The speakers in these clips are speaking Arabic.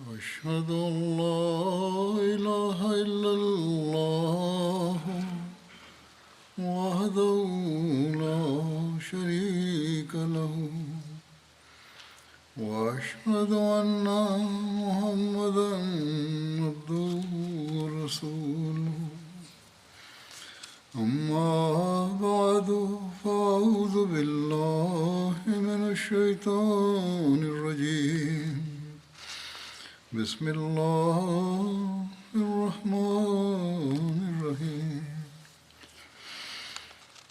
أشهد أن لا إله إلا الله وحده لا شريك له وأشهد أن محمدا عبده ورسوله أما بعد فأعوذ بالله من الشيطان الرجيم بسم الله الرحمن الرحيم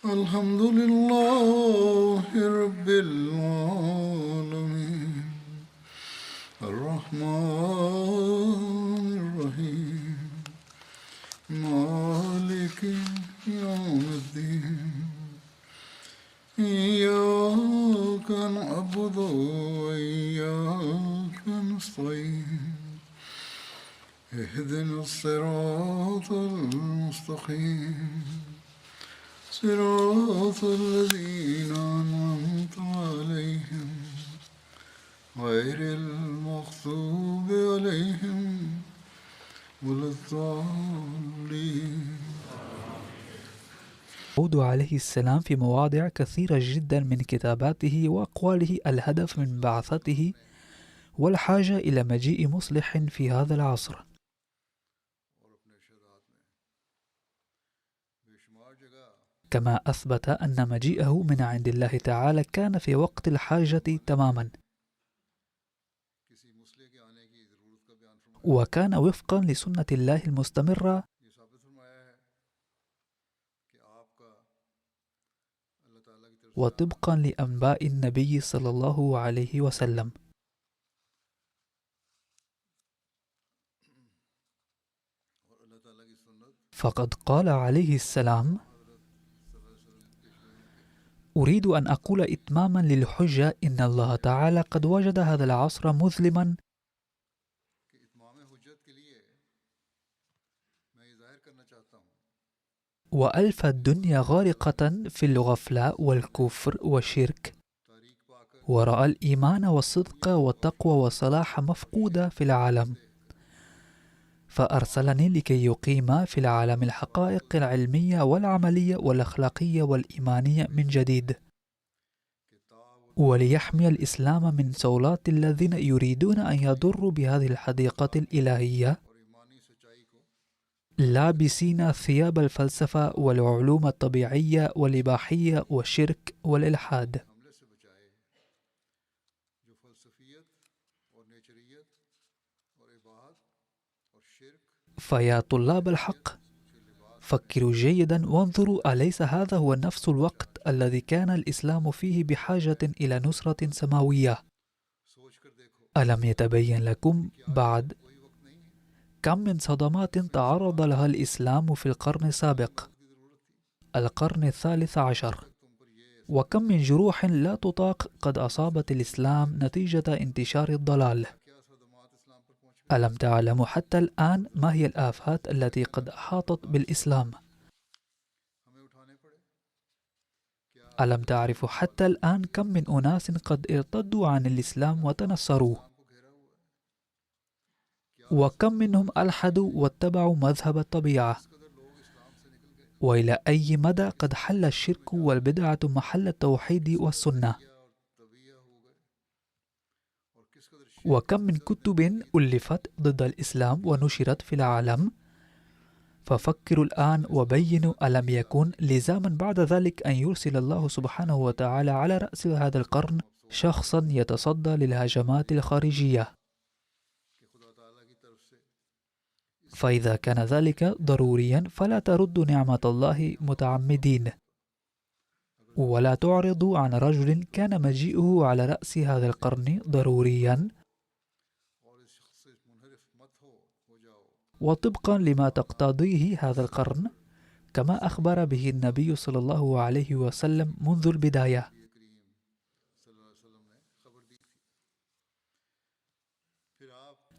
الحمد لله رب العالمين الرحمن الرحيم مالك يوم الدين إياك نعبد وإياك نستعين اهدنا الصراط المستقيم صراط الذين أنعمت عليهم غير المغضوب عليهم ولا الضالين. داود عليه السلام في مواضع كثيرة جدا من كتاباته وأقواله الهدف من بعثته والحاجة إلى مجيء مصلح في هذا العصر. كما أثبت أن مجيئه من عند الله تعالى كان في وقت الحاجة تماما، وكان وفقا لسنة الله المستمرة وطبقا لأنباء النبي صلى الله عليه وسلم. فقد قال عليه السلام: أريد أن أقول إتماما للحجة إن الله تعالى قد وجد هذا العصر مظلما وألف الدنيا غارقة في الغفلة والكفر والشرك، ورأى الإيمان والصدق والتقوى والصلاح مفقودة في العالم، فأرسلني لكي يقيم في العالم الحقائق العلمية والعملية والأخلاقية والإيمانية من جديد، وليحمي الإسلام من صولات الذين يريدون أن يضروا بهذه الحديقة الإلهية لابسين ثياب الفلسفة والعلوم الطبيعية والإباحية والشرك والإلحاد. فيا طلاب الحق، فكروا جيدا وانظروا، أليس هذا هو نفس الوقت الذي كان الإسلام فيه بحاجة إلى نصرة سماوية؟ ألم يتبين لكم بعد كم من صدمات تعرض لها الإسلام في القرن السابق، القرن الثالث عشر، وكم من جروح لا تطاق قد أصابت الإسلام نتيجة انتشار الضلال؟ ألم تعلموا حتى الآن ما هي الآفات التي قد أحاطت بالإسلام؟ ألم تعرفوا حتى الآن كم من أناس قد ارتدوا عن الإسلام وتنصروا؟ وكم منهم ألحدوا واتبعوا مذهب الطبيعة؟ وإلى أي مدى قد حل الشرك والبدعة محل التوحيد والسنة؟ وكم من كتب ألفت ضد الإسلام ونشرت في العالم؟ ففكروا الآن وبينوا، ألم يكن لزاما بعد ذلك أن يرسل الله سبحانه وتعالى على رأس هذا القرن شخصا يتصدى للهجمات الخارجية؟ فإذا كان ذلك ضروريا فلا تردوا نعمة الله متعمدين، ولا تعرضوا عن رجل كان مجيئه على رأس هذا القرن ضروريا وطبقا لما تقتضيه هذا القرن، كما أخبر به النبي صلى الله عليه وسلم منذ البداية.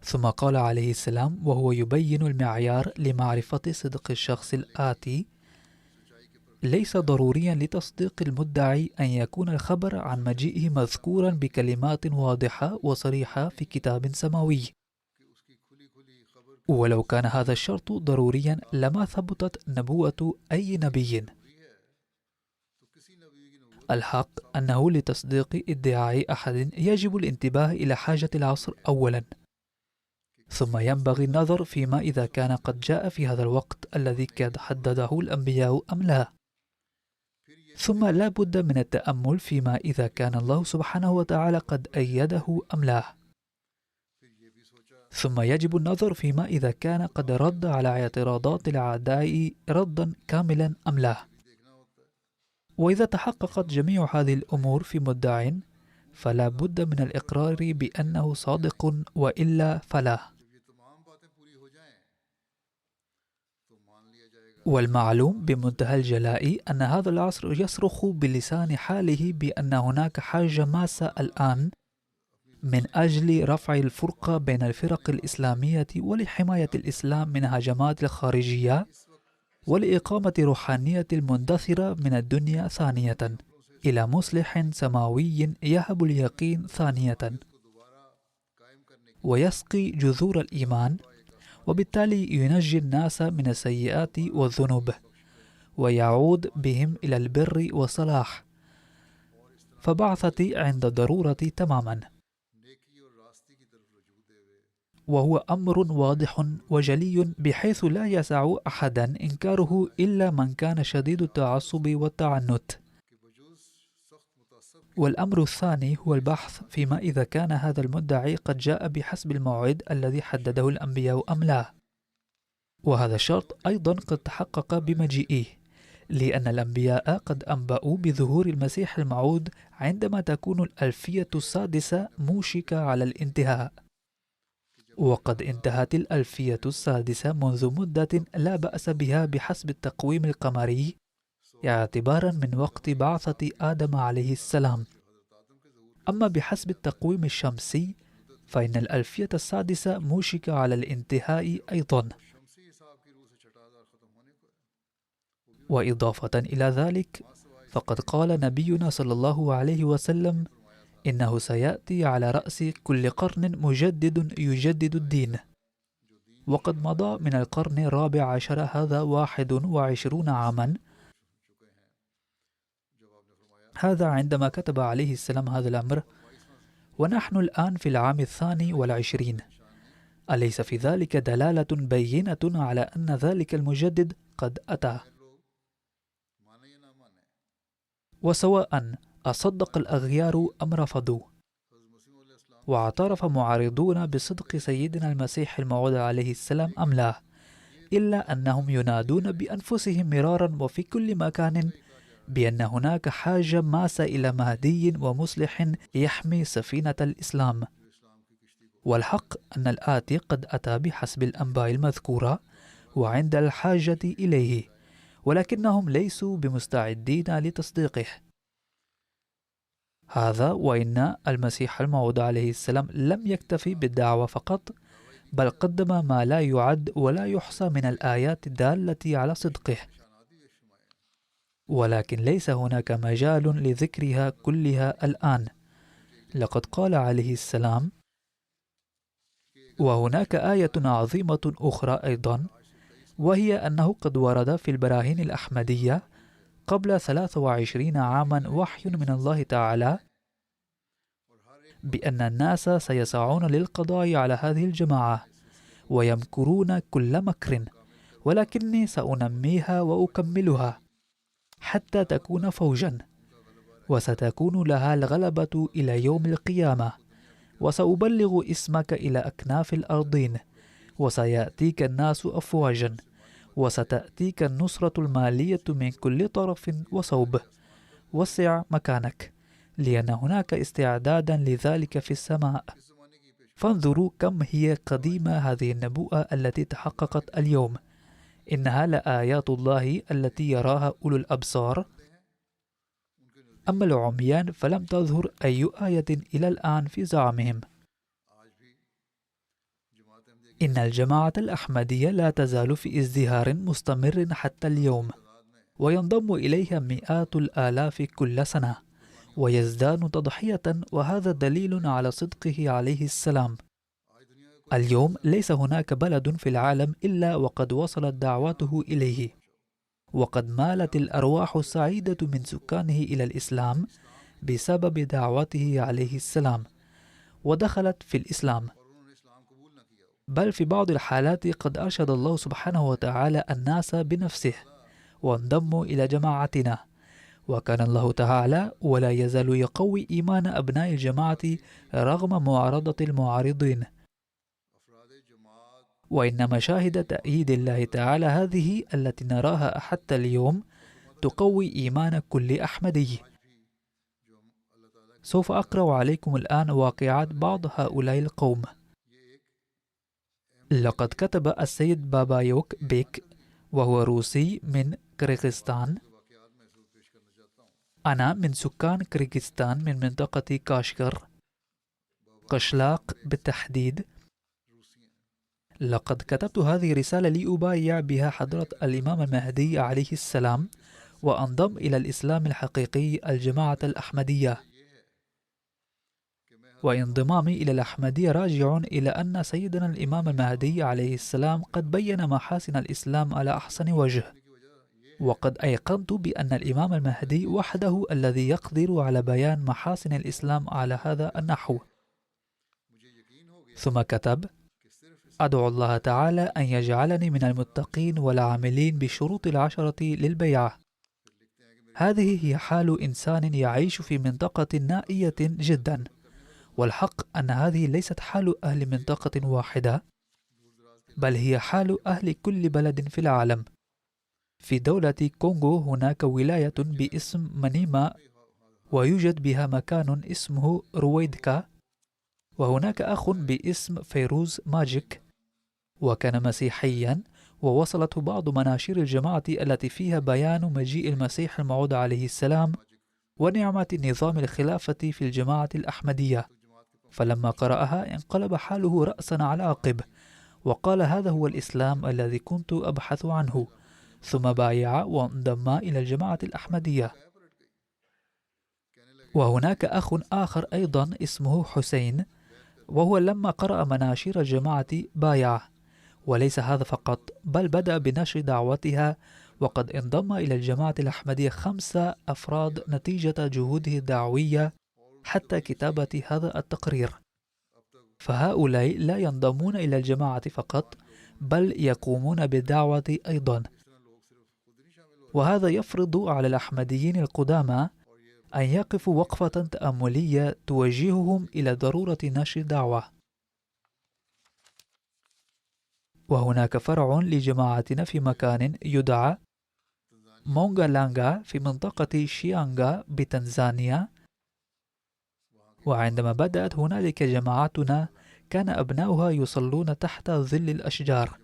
ثم قال عليه السلام وهو يبين المعيار لمعرفة صدق الشخص الآتي: ليس ضروريا لتصديق المدعي أن يكون الخبر عن مجيئه مذكورا بكلمات واضحة وصريحة في كتاب سماوي، ولو كان هذا الشرط ضروريا لما ثبتت نبوة أي نبي. الحق أنه لتصديق ادعاء أحد يجب الانتباه إلى حاجة العصر أولا، ثم ينبغي النظر فيما إذا كان قد جاء في هذا الوقت الذي قد حدده الأنبياء أم لا، ثم لا بد من التأمل فيما إذا كان الله سبحانه وتعالى قد أيده أم لا، ثم يجب النظر فيما إذا كان قد رد على اعتراضات الأعداء ردا كاملا أم لا. وإذا تحققت جميع هذه الأمور في مدع فلا بد من الإقرار بأنه صادق، وإلا فلا. والمعلوم بمنتهى الجلاء أن هذا العصر يصرخ بلسان حاله بأن هناك حاجة ماسة الآن من أجل رفع الفرقة بين الفرق الإسلامية ولحماية الإسلام من هجمات الخارجية، ولإقامة روحانية المندثرة من الدنيا ثانية إلى مصلح سماوي يهب اليقين ثانية، ويسقي جذور الإيمان، وبالتالي ينجي الناس من السيئات والذنوب، ويعود بهم إلى البر والصلاح، فبعثتي عند الضرورة تماما. وهو أمر واضح وجلي بحيث لا يسع أحدا إنكاره إلا من كان شديد التعصب والتعنت. والأمر الثاني هو البحث فيما إذا كان هذا المدعي قد جاء بحسب الموعد الذي حدده الأنبياء أم لا، وهذا الشرط أيضا قد تحقق بمجيئه، لأن الأنبياء قد أنبأوا بظهور المسيح الموعود عندما تكون الألفية السادسة موشكة على الانتهاء، وقد انتهت الألفية السادسة منذ مدة لا بأس بها بحسب التقويم القمري اعتبارا من وقت بعثة آدم عليه السلام. أما بحسب التقويم الشمسي فإن الألفية السادسة موشكة على الانتهاء أيضا. وإضافة إلى ذلك فقد قال نبينا صلى الله عليه وسلم إنه سيأتي على رأس كل قرن مجدد يجدد الدين، وقد مضى من القرن الرابع عشر هذا 21 عاما، هذا عندما كتب عليه السلام هذا الأمر، ونحن الآن في العام 22. أليس في ذلك دلالة بينة على أن ذلك المجدد قد أتى؟ وسواء أصدق الأغيار أم رفضوا، واعترف معارضون بصدق سيدنا المسيح الموعود عليه السلام أم لا، إلا أنهم ينادون بأنفسهم مرارا وفي كل مكان بأن هناك حاجة ماسة إلى مهدي ومصلح يحمي سفينة الإسلام. والحق أن الآتي قد أتى بحسب الأنباء المذكورة وعند الحاجة إليه، ولكنهم ليسوا بمستعدين لتصديقه. هذا وإن المسيح الموعود عليه السلام لم يكتفي بالدعوة فقط، بل قدم ما لا يعد ولا يحصى من الآيات الدالة على صدقه، ولكن ليس هناك مجال لذكرها كلها الآن. لقد قال عليه السلام: وهناك آية عظيمة أخرى أيضا، وهي أنه قد ورد في البراهين الأحمدية قبل 23 عاما وحي من الله تعالى بأن الناس سيسعون للقضاء على هذه الجماعة ويمكرون كل مكر، ولكني سأنميها وأكملها حتى تكون فوجا، وستكون لها الغلبة إلى يوم القيامة، وسأبلغ اسمك إلى أكناف الأرضين، وسيأتيك الناس أفواجا، وستأتيك النصرة المالية من كل طرف وصوب، وسع مكانك، لأن هناك استعدادا لذلك في السماء. فانظروا كم هي قديمة هذه النبوءة التي تحققت اليوم. إنها لآيات الله التي يراها أولو الأبصار. أما العميان فلم تظهر أي آية إلى الآن في زعمهم. إن الجماعة الأحمدية لا تزال في ازدهار مستمر حتى اليوم، وينضم إليها مئات الآلاف كل سنة، ويزداد تضحية، وهذا دليل على صدقه عليه السلام. اليوم ليس هناك بلد في العالم إلا وقد وصلت دعوته إليه، وقد مالت الأرواح السعيدة من سكانه إلى الإسلام بسبب دعوته عليه السلام، ودخلت في الإسلام. بل في بعض الحالات قد أرشد الله سبحانه وتعالى الناس بنفسه وانضموا إلى جماعتنا، وكان الله تعالى ولا يزال يقوي إيمان أبناء الجماعة رغم معارضة المعارضين. وإن مشاهد تأييد الله تعالى هذه التي نراها حتى اليوم تقوي إيمان كل أحمدي. سوف أقرأ عليكم الآن واقعات بعض هؤلاء القوم. لقد كتب السيد بابايوك بيك، وهو روسي من كيرغستان: أنا من سكان كيرغستان من منطقة كاشغر، قشلاق بالتحديد. لقد كتبت هذه الرسالة لأبايع بها حضرة الإمام المهدي عليه السلام وأنضم إلى الإسلام الحقيقي الجماعة الأحمدية. وانضمامي إلى الأحمدية راجع إلى أن سيدنا الإمام المهدي عليه السلام قد بين محاسن الإسلام على أحسن وجه، وقد أيقنت بأن الإمام المهدي وحده الذي يقدر على بيان محاسن الإسلام على هذا النحو. ثم كتب: أدعو الله تعالى أن يجعلني من المتقين والعاملين بشروط العشرة للبيعة. هذه هي حال إنسان يعيش في منطقة نائية جدا، والحق أن هذه ليست حال أهل منطقة واحدة، بل هي حال أهل كل بلد في العالم. في دولة كونغو هناك ولاية باسم منيما، ويوجد بها مكان اسمه رويدكا، وهناك أخ باسم فيروز ماجيك، وكان مسيحيا، ووصلته بعض مناشير الجماعة التي فيها بيان مجيء المسيح الموعود عليه السلام ونعمة نظام الخلافة في الجماعة الأحمدية. فلما قرأها انقلب حاله رأسا على عقب، وقال: هذا هو الإسلام الذي كنت أبحث عنه. ثم بايع وانضم إلى الجماعة الأحمدية. وهناك أخ آخر أيضا اسمه حسين، وهو لما قرأ مناشير الجماعة بايع. وليس هذا فقط، بل بدأ بنشر دعوتها، وقد انضم إلى الجماعة الأحمدية 5 أفراد نتيجة جهوده الدعوية حتى كتابة هذا التقرير. فهؤلاء لا ينضمون إلى الجماعة فقط، بل يقومون بالدعوة أيضا. وهذا يفرض على الأحمديين القدامى أن يقفوا وقفة تأملية توجههم إلى ضرورة نشر الدعوة. وهناك فرع لجماعتنا في مكان يدعى مونغالانغا في منطقة شيانغا بتنزانيا. وعندما بدأت هنالك جماعتنا كان أبناؤها يصلون تحت ظل الأشجار.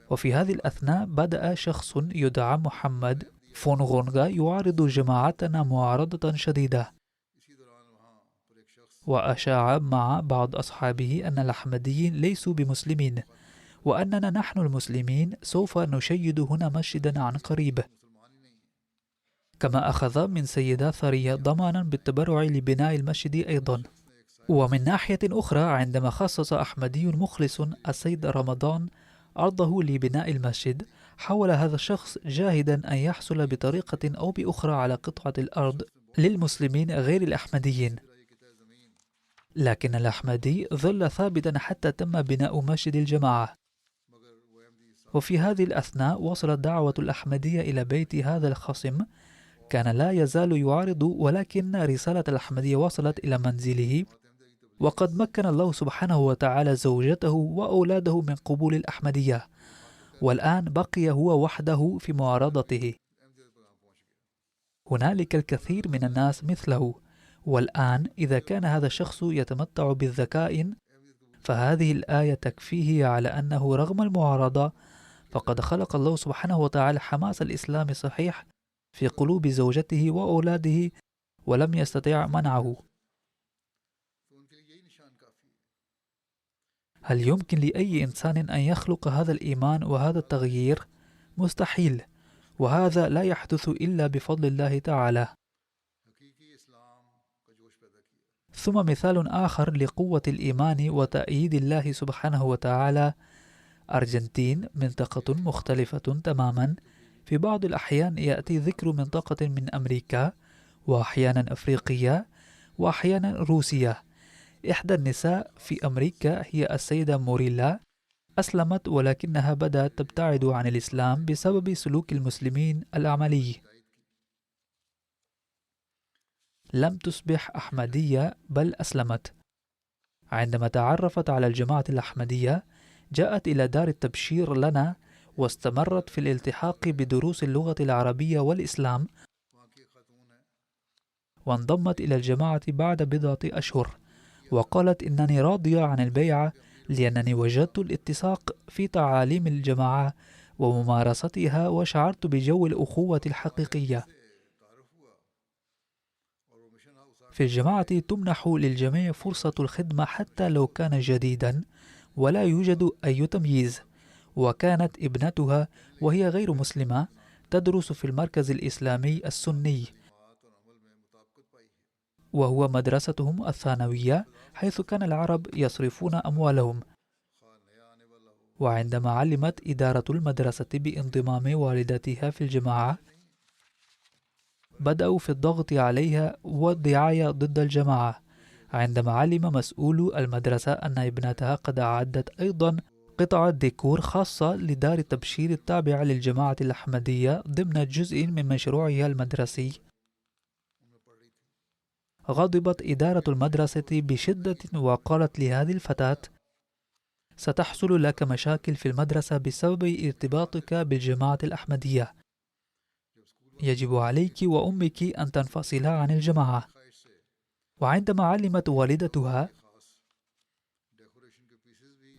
وفي هذه الأثناء بدأ شخص يدعى محمد فونغونغا يعارض جماعتنا معارضة شديدة، وأشاع مع بعض أصحابه أن الأحمديين ليسوا بمسلمين، وأننا نحن المسلمين سوف نشيد هنا مسجدا عن قريب. كما أخذ من سيدة ثرية ضمانا بالتبرع لبناء المسجد أيضا. ومن ناحية أخرى، عندما خصص أحمدي مخلص السيد رمضان أرضه لبناء المسجد، حاول هذا الشخص جاهدا أن يحصل بطريقة أو بأخرى على قطعة الأرض للمسلمين غير الأحمديين، لكن الأحمدي ظل ثابتا حتى تم بناء مسجد الجماعة. وفي هذه الأثناء وصلت دعوة الأحمدية إلى بيت هذا الخصم، كان لا يزال يعارض، ولكن رسالة الأحمدية وصلت إلى منزله، وقد مكن الله سبحانه وتعالى زوجته وأولاده من قبول الأحمدية، والآن بقي هو وحده في معارضته. هنالك الكثير من الناس مثله، والآن إذا كان هذا الشخص يتمتع بالذكاء، فهذه الآية تكفيه على أنه رغم المعارضة فقد خلق الله سبحانه وتعالى حماس الإسلام الصحيح في قلوب زوجته وأولاده، ولم يستطع منعه. هل يمكن لأي إنسان أن يخلق هذا الإيمان وهذا التغيير؟ مستحيل، وهذا لا يحدث إلا بفضل الله تعالى. ثم مثال آخر لقوة الإيمان وتأييد الله سبحانه وتعالى: أرجنتين منطقة مختلفة تماما، في بعض الأحيان يأتي ذكر منطقة من أمريكا، وأحيانا أفريقيا، وأحيانا روسيا. إحدى النساء في أمريكا هي السيدة موريلا، أسلمت ولكنها بدأت تبتعد عن الإسلام بسبب سلوك المسلمين الأعمالي. لم تصبح أحمدية بل أسلمت. عندما تعرفت على الجماعة الأحمدية جاءت إلى دار التبشير لنا، واستمرت في الالتحاق بدروس اللغة العربية والإسلام، وانضمت إلى الجماعة بعد بضعة أشهر، وقالت إنني راضية عن البيعة لأنني وجدت الاتساق في تعاليم الجماعة وممارستها، وشعرت بجو الأخوة الحقيقية. في الجماعة تمنح للجميع فرصة الخدمة حتى لو كان جديدا، ولا يوجد أي تمييز. وكانت ابنتها وهي غير مسلمة تدرس في المركز الإسلامي السني، وهو مدرستهم الثانوية، حيث كان العرب يصرفون أموالهم. وعندما علمت إدارة المدرسة بانضمام والدتها في الجماعة، بدأوا في الضغط عليها والدعاية ضد الجماعة. عندما علم مسؤول المدرسة أن ابنتها قد أعدت أيضا قطعة ديكور خاصة لدار التبشير التابعة للجماعة الأحمدية ضمن جزء من مشروعها المدرسي، غضبت إدارة المدرسة بشدة وقالت لهذه الفتاة: ستحصل لك مشاكل في المدرسة بسبب ارتباطك بالجماعة الأحمدية. يجب عليك وأمك أن تنفصلا عن الجماعة. وعندما علمت والدتها،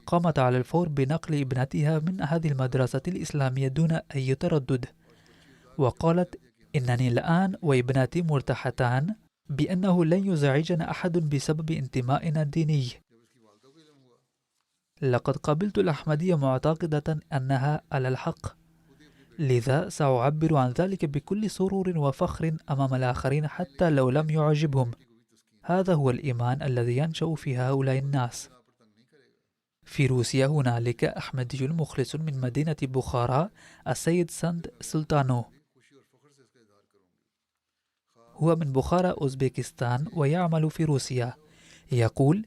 قامت على الفور بنقل ابنتها من هذه المدرسة الإسلامية دون أي تردد، وقالت: إنني الآن وابنتي مرتاحتان بأنه لن يزعجنا أحد بسبب انتمائنا الديني. لقد قبلت الأحمدية معتقدة أنها على الحق، لذا سأعبر عن ذلك بكل سرور وفخر أمام الآخرين حتى لو لم يعجبهم. هذا هو الإيمان الذي ينشأ في هؤلاء الناس. في روسيا هنالك أحمدي مخلص من مدينة بخارى، السيد سند سلطانو. هو من بخارى أوزبكستان ويعمل في روسيا. يقول: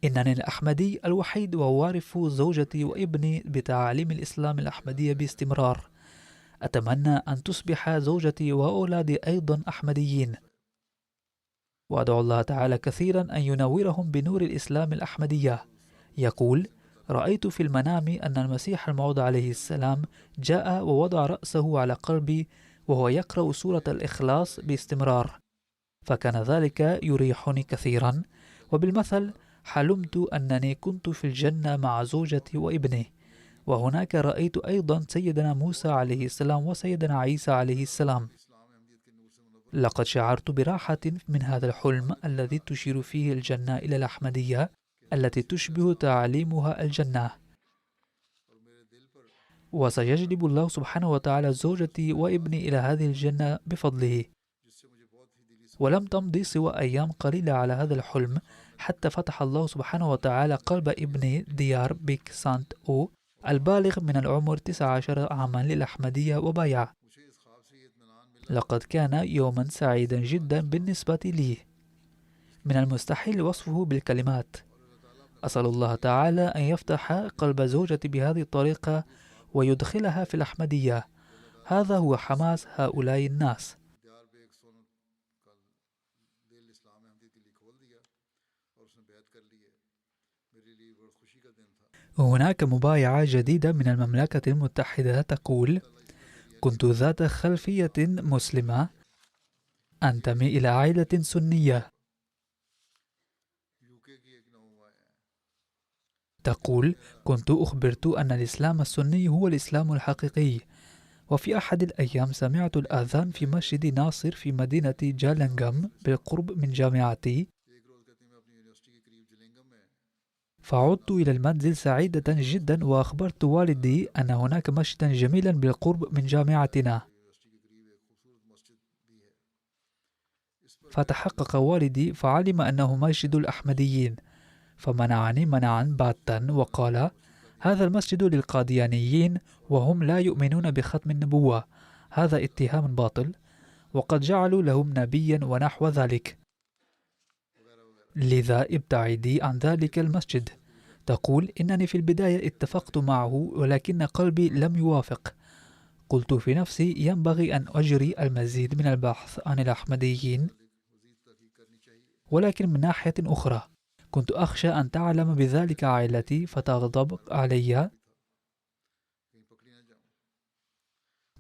إنني الأحمدي الوحيد ووارث زوجتي وابني بتعاليم الإسلام الأحمدية باستمرار. أتمنى أن تصبح زوجتي وأولادي أيضا أحمديين، وأدعو الله تعالى كثيرا أن ينورهم بنور الإسلام الأحمدية. يقول: رأيت في المنام أن المسيح الموعود عليه السلام جاء ووضع رأسه على قلبي وهو يقرأ سورة الإخلاص باستمرار، فكان ذلك يريحني كثيرا. وبالمثل حلمت أنني كنت في الجنة مع زوجتي وابني، وهناك رأيت أيضا سيدنا موسى عليه السلام وسيدنا عيسى عليه السلام. لقد شعرت براحة من هذا الحلم الذي تشير فيه الجنة إلى الأحمدية التي تشبه تعاليمها الجنة. وسيجلب الله سبحانه وتعالى زوجتي وابني إلى هذه الجنة بفضله. ولم تمضي سوى أيام قليلة على هذا الحلم حتى فتح الله سبحانه وتعالى قلب ابني ديار بيك سانت أو البالغ من العمر 19 عاما للأحمدية وبايع. لقد كان يوما سعيدا جدا بالنسبة لي، من المستحيل وصفه بالكلمات. أسأل الله تعالى أن يفتح قلب زوجتي بهذه الطريقة ويدخلها في الأحمدية. هذا هو حماس هؤلاء الناس. هناك مبايعة جديدة من المملكة المتحدة تقول: كنت ذات خلفية مسلمة، أنتمي إلى عائلة سنية. تقول: كنت أخبرت أن الإسلام السني هو الإسلام الحقيقي، وفي أحد الأيام سمعت الآذان في مسجد ناصر في مدينة جالنغام بالقرب من جامعتي، فعدت إلى المنزل سعيدة جدا وأخبرت والدي أن هناك مسجدا جميلا بالقرب من جامعتنا. فتحقق والدي فعلم أنه مسجد الأحمديين، فمنعني منعا باتا وقال: هذا المسجد للقاديانيين وهم لا يؤمنون بختم النبوة، هذا اتهام باطل، وقد جعلوا لهم نبيا ونحو ذلك، لذا ابتعدي عن ذلك المسجد. تقول: إنني في البداية اتفقت معه ولكن قلبي لم يوافق. قلت في نفسي: ينبغي أن أجري المزيد من البحث عن الأحمديين، ولكن من ناحية أخرى كنت أخشى أن تعلم بذلك عائلتي فتغضب علي.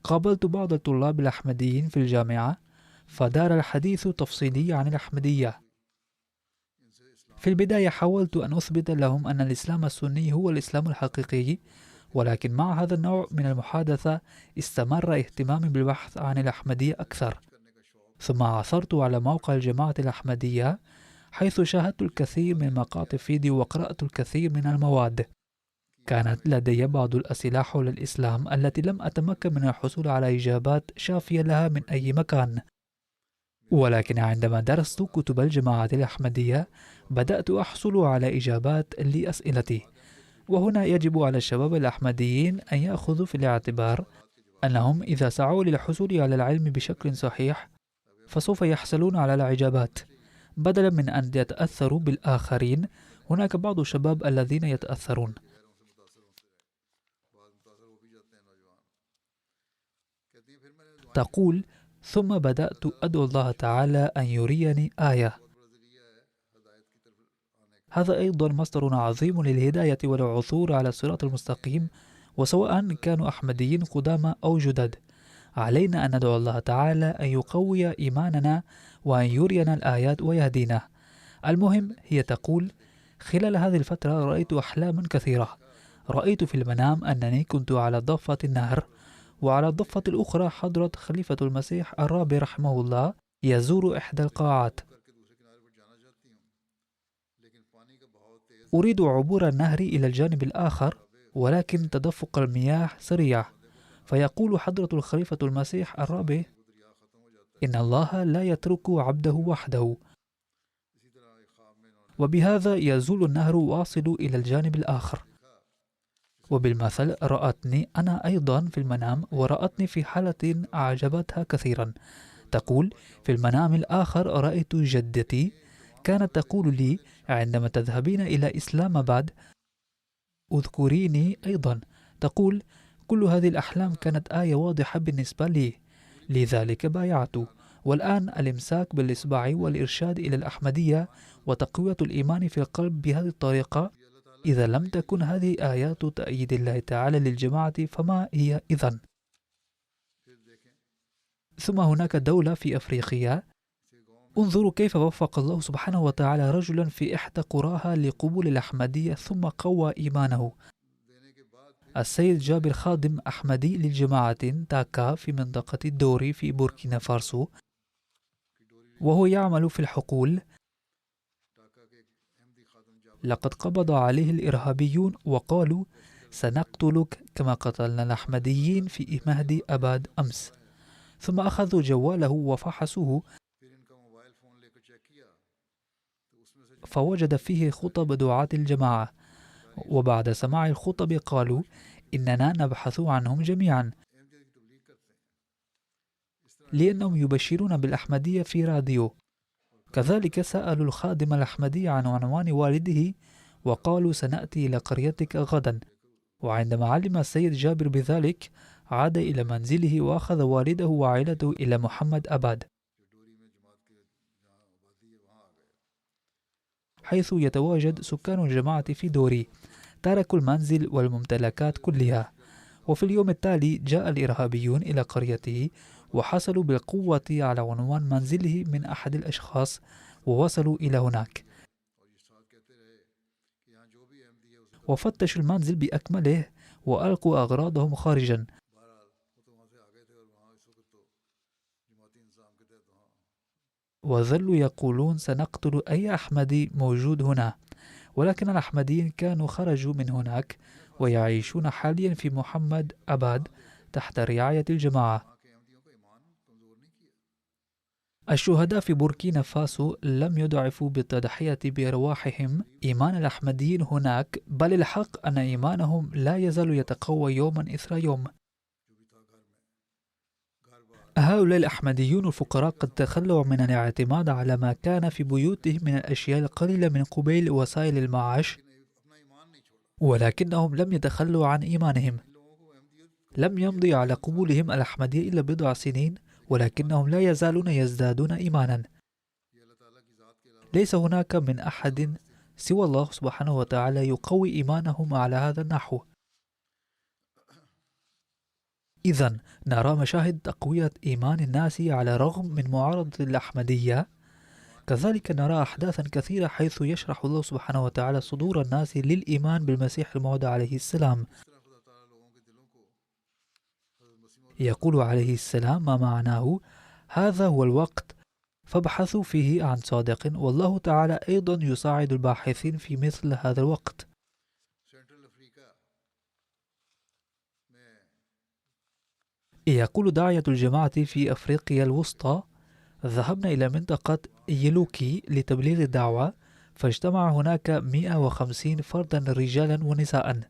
قابلت بعض الطلاب الأحمديين في الجامعة فدار الحديث تفصيلي عن الأحمدية. في البداية حاولت أن أثبت لهم أن الإسلام السني هو الإسلام الحقيقي، ولكن مع هذا النوع من المحادثة استمر اهتمامي بالبحث عن الأحمدية أكثر. ثم عثرت على موقع الجماعة الأحمدية، حيث شاهدت الكثير من مقاطع فيديو وقرأت الكثير من المواد. كانت لدي بعض الأسئلة حول الإسلام التي لم أتمكن من الحصول على إجابات شافية لها من أي مكان، ولكن عندما درست كتب الجماعة الأحمدية بدأت أحصل على إجابات لأسئلتي. وهنا يجب على الشباب الأحمديين أن يأخذوا في الاعتبار أنهم إذا سعوا للحصول على العلم بشكل صحيح فسوف يحصلون على الإجابات، بدلا من أن يتأثروا بالآخرين. هناك بعض الشباب الذين يتأثرون. تقول: ثم بدأت أدعو الله تعالى أن يريني آية. هذا أيضا مصدر عظيم للهداية والعثور على الصراط المستقيم، وسواء كانوا أحمديين قدامى أو جدد، علينا أن ندعو الله تعالى أن يقوي إيماننا وأن يرينا الآيات ويهدينا. المهم، هي تقول: خلال هذه الفترة رأيت أحلاما كثيرة. رأيت في المنام أنني كنت على ضفة النهر، وعلى الضفة الأخرى حضرة خليفة المسيح الرابع رحمه الله يزور إحدى القاعات. أريد عبور النهر إلى الجانب الآخر، ولكن تدفق المياه سريع، فيقول حضرة الخليفة المسيح الرابع: إن الله لا يترك عبده وحده. وبهذا يزول النهر واصل إلى الجانب الآخر. وبالمثل رأتني أنا أيضا في المنام، ورأتني في حالة أعجبتها كثيرا. تقول: في المنام الآخر رأيت جدتي كانت تقول لي: عندما تذهبين إلى إسلام آباد اذكريني أيضا. تقول: كل هذه الأحلام كانت آية واضحة بالنسبة لي، لذلك بايعت. والآن الإمساك بالإصبع والإرشاد إلى الأحمدية وتقوية الإيمان في القلب بهذه الطريقة، إذا لم تكن هذه آيات تأييد الله تعالى للجماعة فما هي إذن؟ ثم هناك دولة في أفريقيا، انظروا كيف وفق الله سبحانه وتعالى رجلا في إحدى قراها لقبول الأحمدية ثم قوى إيمانه. السيد جابر خادم أحمدي للجماعة تاكا في منطقة الدوري في بوركينا فارسو، وهو يعمل في الحقول. لقد قبض عليه الإرهابيون وقالوا: سنقتلك كما قتلنا الأحمديين في مهدي أباد أمس. ثم أخذوا جواله وفحصوه فوجد فيه خطب دعاة الجماعة، وبعد سماع الخطب قالوا: إننا نبحث عنهم جميعا، لأنهم يبشرون بالأحمدية في راديو. كذلك سألوا الخادم الأحمدي عن عنوان والده وقالوا: سنأتي إلى قريتك غدا. وعندما علم السيد جابر بذلك عاد إلى منزله وأخذ والده وعائلته إلى محمد أباد، حيث يتواجد سكان الجماعة في دوري. تركوا المنزل والممتلكات كلها. وفي اليوم التالي جاء الإرهابيون إلى قريته وحصلوا بالقوة على عنوان منزله من أحد الأشخاص، ووصلوا إلى هناك وفتشوا المنزل بأكمله وألقوا أغراضهم خارجا. وظلوا يقولون: سنقتل أي أحمدي موجود هنا. ولكن الأحمديين كانوا خرجوا من هناك ويعيشون حاليا في محمد أباد تحت رعاية الجماعة. الشهداء في بوركينا فاسو لم يضعفوا بالتضحية بأرواحهم إيمان الأحمديين هناك، بل الحق أن إيمانهم لا يزال يتقوى يوما إثر يوم. هؤلاء الأحمديون الفقراء قد تخلوا من الاعتماد على ما كان في بيوتهم من الأشياء القليلة من قبيل وسائل المعاش، ولكنهم لم يتخلوا عن إيمانهم. لم يمضي على قبولهم الأحمدية إلا بضع سنين، ولكنهم لا يزالون يزدادون إيمانا. ليس هناك من أحد سوى الله سبحانه وتعالى يقوي إيمانهم على هذا النحو. إذن نرى مشاهد تقوية إيمان الناس على الرغم من معارضة الأحمدية. كذلك نرى أحداثا كثيرة حيث يشرح الله سبحانه وتعالى صدور الناس للإيمان بالمسيح الموعود عليه السلام. يقول عليه السلام ما معناه: هذا هو الوقت فابحثوا فيه عن صادق، والله تعالى أيضا يساعد الباحثين في مثل هذا الوقت. يقول داعية الجماعة في أفريقيا الوسطى: ذهبنا إلى منطقة يلوكي لتبليغ الدعوة، فاجتمع هناك 150 فردا رجالا ونساء.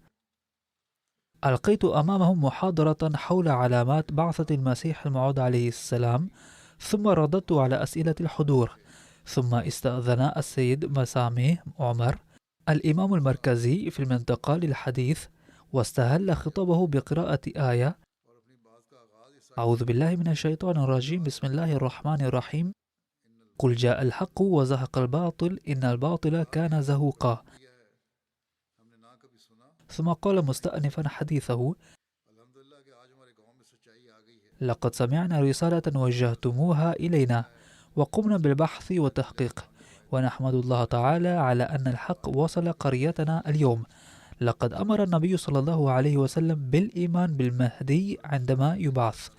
ألقيت أمامهم محاضرة حول علامات بعثة المسيح الموعود عليه السلام، ثم رددت على أسئلة الحضور. ثم استأذن السيد مسامي عمر الإمام المركزي في المنطقة للحديث، واستهل خطابه بقراءة آية: أعوذ بالله من الشيطان الرجيم، بسم الله الرحمن الرحيم، قل جاء الحق وزهق الباطل إن الباطل كان زهوقا. ثم قال مستأنفا حديثه: لقد سمعنا رسالة وجهتموها إلينا وقمنا بالبحث والتحقيق، ونحمد الله تعالى على أن الحق وصل قريتنا اليوم. لقد أمر النبي صلى الله عليه وسلم بالإيمان بالمهدي عندما يبعث،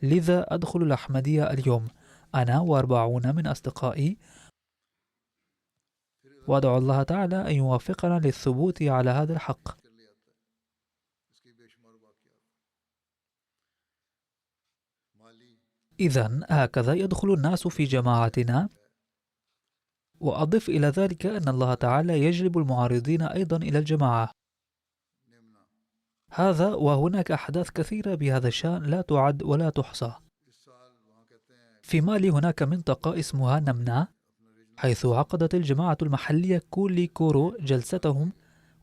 لذا أدخل الأحمدية اليوم أنا و40 من أصدقائي، وأدعو الله تعالى أن يوفقنا للثبوت على هذا الحق. إذن هكذا يدخل الناس في جماعتنا. وأضف إلى ذلك أن الله تعالى يجلب المعارضين أيضا إلى الجماعة. هذا وهناك أحداث كثيرة بهذا الشأن لا تعد ولا تحصى. في مالي هناك منطقة اسمها نمنا، حيث عقدت الجماعة المحلية كولي كورو جلستهم،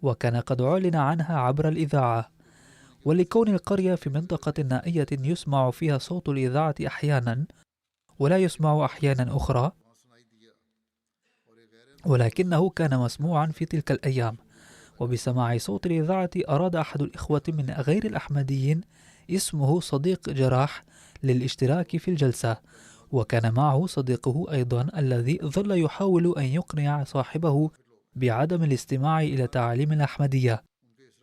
وكان قد أعلن عنها عبر الإذاعة. ولكون القرية في منطقة نائية يسمع فيها صوت الإذاعة أحيانا ولا يسمع أحيانا أخرى، ولكنه كان مسموعا في تلك الأيام. وبسماع صوت الإذاعة أراد أحد الإخوة من غير الأحمديين اسمه صديق جراح للاشتراك في الجلسة، وكان معه صديقه أيضا الذي ظل يحاول أن يقنع صاحبه بعدم الاستماع إلى تعاليم الأحمدية.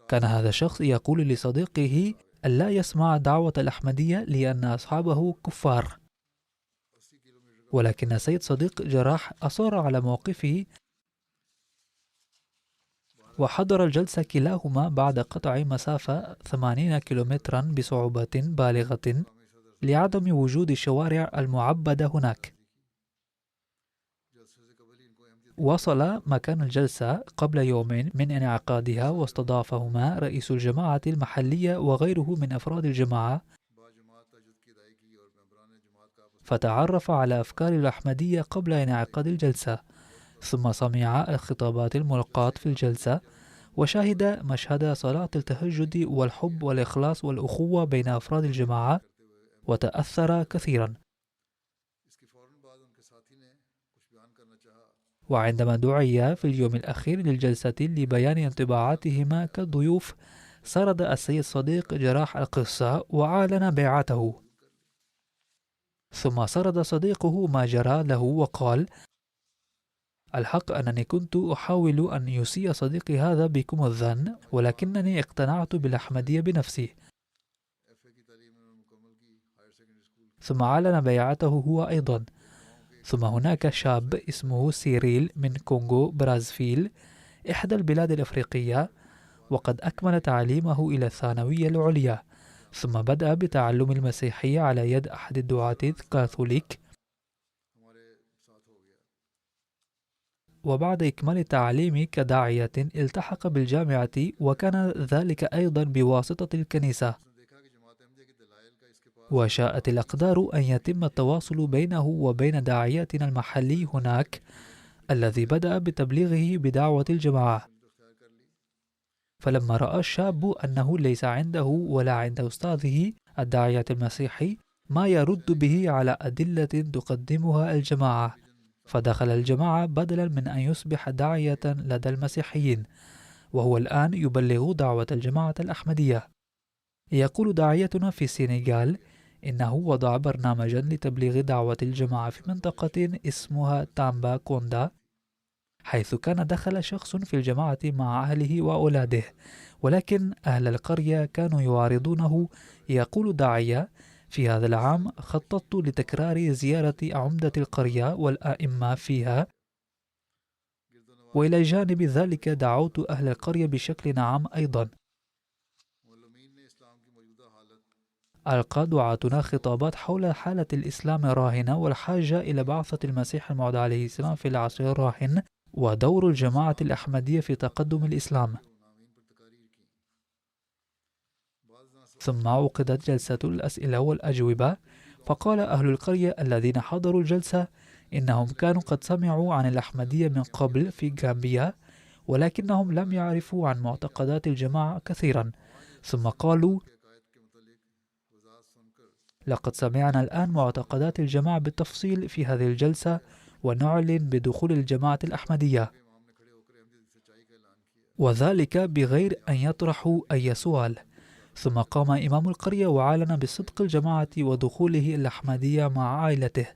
كان هذا الشخص يقول لصديقه ألا يسمع دعوة الأحمدية لأن أصحابه كفار، ولكن سيد صديق جراح أصر على موقفه وحضر الجلسة كلاهما بعد قطع مسافة 80 كيلومترا بصعوبة بالغة لعدم وجود الشوارع المعبدة هناك. وصل مكان الجلسة قبل يوم من انعقادها، واستضافهما رئيس الجماعة المحلية وغيره من أفراد الجماعة، فتعرف على أفكار الأحمدية قبل انعقاد الجلسة، ثم سمع الخطابات الملقاة في الجلسة، وشاهد مشهد صلاة التهجد والحب والإخلاص والأخوة بين أفراد الجماعة، وتأثر كثيرا. وعندما دعي في اليوم الأخير للجلسة لبيان انطباعاتهما كضيوف، سرد السيد صديق جراح القصة وأعلن بيعته. ثم سرد صديقه ما جرى له وقال: الحق أنني كنت أحاول أن يسيء صديقي هذا بكم الظن، ولكنني اقتنعت بالأحمدية بنفسي. ثم أعلن بيعته هو أيضا. ثم هناك شاب اسمه سيريل من كونغو برازفيل، إحدى البلاد الأفريقية، وقد أكمل تعليمه إلى الثانوية العليا، ثم بدأ بتعلم المسيحية على يد أحد الدعاة الكاثوليك، وبعد إكمال التعليم كداعية التحق بالجامعة، وكان ذلك أيضا بواسطة الكنيسة. وشاءت الأقدار أن يتم التواصل بينه وبين داعيتنا المحلي هناك، الذي بدأ بتبليغه بدعوة الجماعة. فلما رأى الشاب أنه ليس عنده ولا عند أستاذه الداعية المسيحي ما يرد به على أدلة تقدمها الجماعة، فدخل الجماعة بدلا من أن يصبح داعية لدى المسيحيين، وهو الآن يبلغ دعوة الجماعة الأحمدية. يقول داعيتنا في السنغال إنه وضع برنامجا لتبليغ دعوة الجماعة في منطقة اسمها تامبا كوندا، حيث كان دخل شخص في الجماعة مع أهله وأولاده، ولكن أهل القرية كانوا يعارضونه. يقول داعية: في هذا العام خططت لتكرار زيارة عمدة القرية والآئمة فيها، وإلى جانب ذلك دعوت أهل القرية بشكل عام أيضا. ألقى دعاتنا خطابات حول حالة الإسلام الراهنة والحاجة إلى بعثة المسيح الموعود عليه السلام في العصر الراهن، ودور الجماعة الأحمدية في تقدم الإسلام. ثم عقدت جلسة الأسئلة والأجوبة، فقال أهل القرية الذين حضروا الجلسة إنهم كانوا قد سمعوا عن الأحمدية من قبل في غامبيا، ولكنهم لم يعرفوا عن معتقدات الجماعة كثيرا. ثم قالوا: لقد سمعنا الآن معتقدات الجماعة بالتفصيل في هذه الجلسة، ونعلن بدخول الجماعة الأحمدية، وذلك بغير أن يطرحوا أي سؤال. ثم قام إمام القرية وأعلن بصدق الجماعة ودخوله الأحمدية مع عائلته،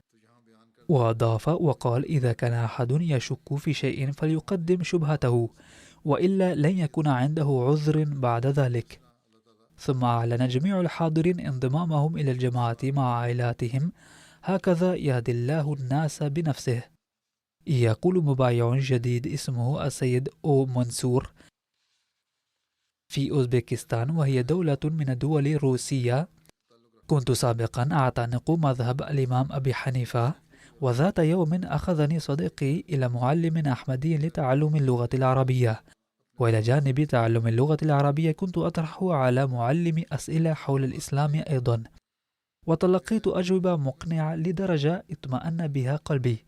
وأضاف وقال: إذا كان أحد يشك في شيء فليقدم شبهته، وإلا لن يكون عنده عذر بعد ذلك. ثم أعلن جميع الحاضرين انضمامهم إلى الجماعة مع عائلاتهم. هكذا يهدي الله الناس بنفسه. يقول مبايع جديد اسمه السيد أو منصور في أوزبكستان، وهي دولة من الدول الروسية: كنت سابقا أعتنق مذهب الإمام أبي حنيفة، وذات يوم أخذني صديقي إلى معلم أحمدي لتعلم اللغة العربية، وإلى جانب تعلم اللغة العربية كنت أطرح على معلم أسئلة حول الإسلام أيضا، وتلقيت أجوبة مقنعة لدرجة اطمأن بها قلبي.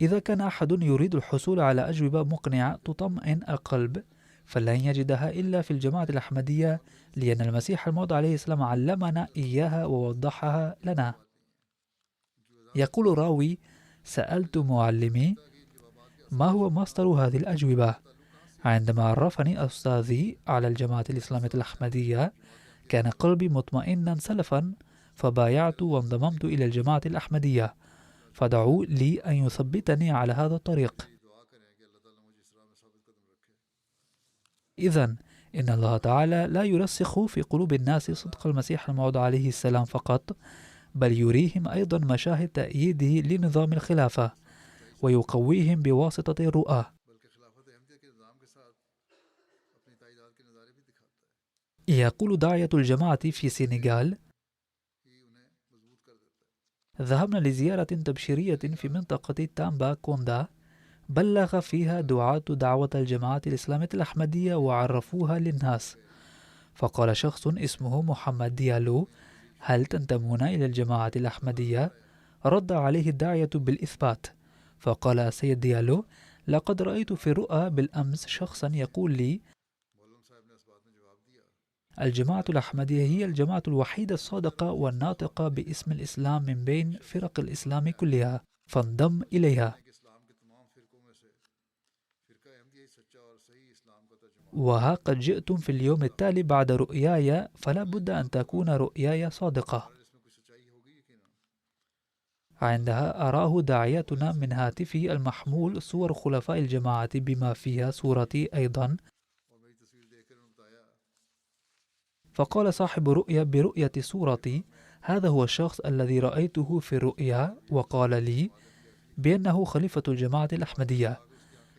إذا كان أحد يريد الحصول على أجوبة مقنعة تطمئن القلب فلن يجدها إلا في الجماعة الأحمدية، لأن المسيح الموعود عليه السلام علمنا إياها ووضحها لنا. يقول راوي: سألت معلمي ما هو مصدر هذه الأجوبة. عندما عرفني أستاذي على الجماعة الإسلامية الأحمدية كان قلبي مطمئنا سلفا، فبايعت وانضممت إلى الجماعة الأحمدية، فدعوا لي أن يثبتني على هذا الطريق. إذن إن الله تعالى لا يرسخ في قلوب الناس صدق المسيح الموعود عليه السلام فقط، بل يريهم أيضا مشاهد تأييده لنظام الخلافة، ويقويهم بواسطة الرؤى. يقول داعية الجماعة في السنغال: ذهبنا لزيارة تبشيرية في منطقة تامبا كوندا، بلغ فيها دعاة دعوة الجماعة الإسلامية الأحمدية وعرفوها للناس. فقال شخص اسمه محمد ديالو: هل تنتمون إلى الجماعة الأحمدية؟ رد عليه الداعية بالإثبات، فقال السيد ديالو: لقد رأيت في الرؤى بالأمس شخصا يقول لي الجماعة الأحمدية هي الجماعة الوحيدة الصادقة والناطقة باسم الإسلام من بين فرق الإسلام كلها، فانضم إليها. وها قد جئتم في اليوم التالي بعد رؤياي، فلا بد أن تكون رؤياي صادقة. عندها أراه داعيتنا من هاتفه المحمول صور خلفاء الجماعة بما فيها صورتي أيضا، فقال صاحب الرؤيا برؤية صورتي: هذا هو الشخص الذي رأيته في الرؤيا، وقال لي بأنه خليفة الجماعة الأحمدية.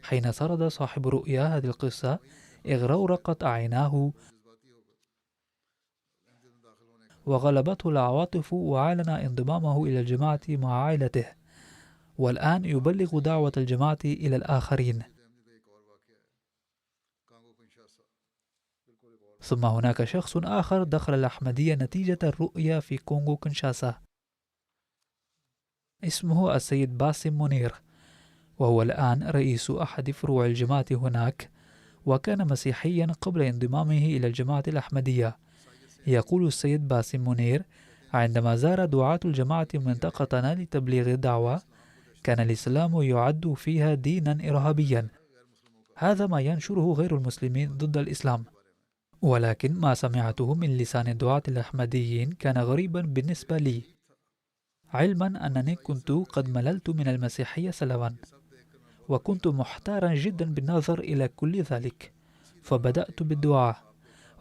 حين سرد صاحب الرؤيا هذه القصة اغرورقت عيناه، وغلبته العواطف وأعلن انضمامه إلى الجماعة مع عائلته، والآن يبلغ دعوة الجماعة إلى الآخرين. ثم هناك شخص آخر دخل الأحمدية نتيجة الرؤية في كونغو كنشاسا، اسمه السيد باسم منير، وهو الآن رئيس أحد فروع الجماعة هناك، وكان مسيحيا قبل انضمامه إلى الجماعة الأحمدية. يقول السيد باسم منير: عندما زار دعاة الجماعة منطقتنا لتبليغ الدعوة، كان الإسلام يعد فيها دينا إرهابيا، هذا ما ينشره غير المسلمين ضد الإسلام. ولكن ما سمعته من لسان الدعاة الأحمديين كان غريبا بالنسبة لي، علما أنني كنت قد مللت من المسيحية سلوا، وكنت محتارا جدا بالنظر إلى كل ذلك، فبدأت بالدعاء.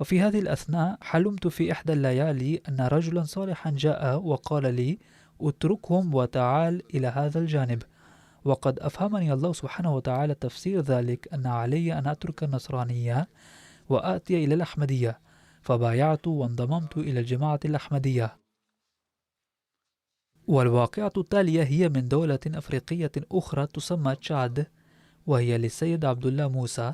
وفي هذه الأثناء حلمت في إحدى الليالي أن رجلا صالحا جاء وقال لي: اتركهم وتعال إلى هذا الجانب. وقد أفهمني الله سبحانه وتعالى تفسير ذلك، أن علي أن أترك النصرانية وآتي إلى الأحمدية، فبايعت وانضممت إلى الجماعة الأحمدية. والواقعة التالية هي من دولة أفريقية أخرى تسمى تشاد، وهي للسيد عبد الله موسى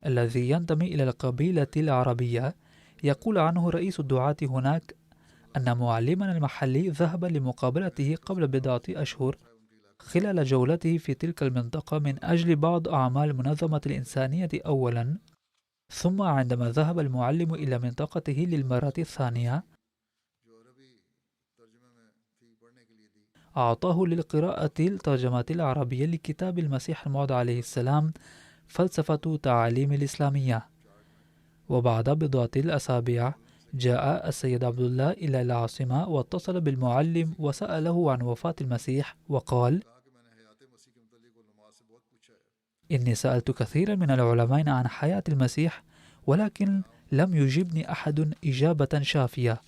الذي ينتمي إلى القبيلة العربية. يقول عنه رئيس الدعاة هناك أن معلمنا المحلي ذهب لمقابلته قبل بضعة أشهر خلال جولته في تلك المنطقة من أجل بعض أعمال المنظمة الإنسانية أولا، ثم عندما ذهب المعلم إلى منطقته للمرة الثانية أعطاه للقراءة الترجمة العربية لكتاب المسيح الموعود عليه السلام فلسفة تعاليم الإسلامية. وبعد بضعة الأسابيع جاء السيد عبد الله إلى العاصمة واتصل بالمعلم وسأله عن وفاة المسيح، وقال: إني سألت كثيرا من العلماء عن حياة المسيح، ولكن لم يجبني أحد إجابة شافية.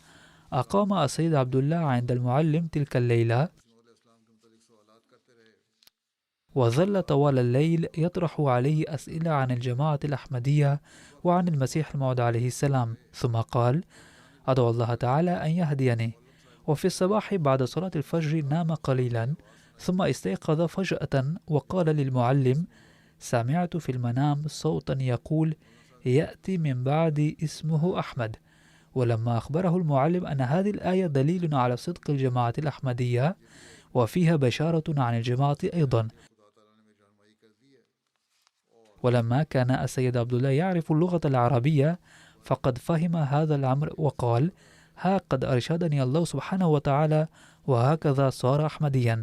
أقام السيد عبد الله عند المعلم تلك الليلة، وظل طوال الليل يطرح عليه أسئلة عن الجماعة الأحمدية وعن المسيح الموعود عليه السلام، ثم قال: أدعو الله تعالى أن يهديني. وفي الصباح بعد صلاة الفجر نام قليلا، ثم استيقظ فجأة وقال للمعلم: سمعت في المنام صوتا يقول: يأتي من بعد اسمه أحمد. ولما أخبره المعلم أن هذه الآية دليل على صدق الجماعة الأحمدية وفيها بشارة عن الجماعة أيضا، ولما كان السيد عبد الله يعرف اللغة العربية فقد فهم هذا الأمر، وقال: ها قد أرشدني الله سبحانه وتعالى، وهكذا صار أحمديا.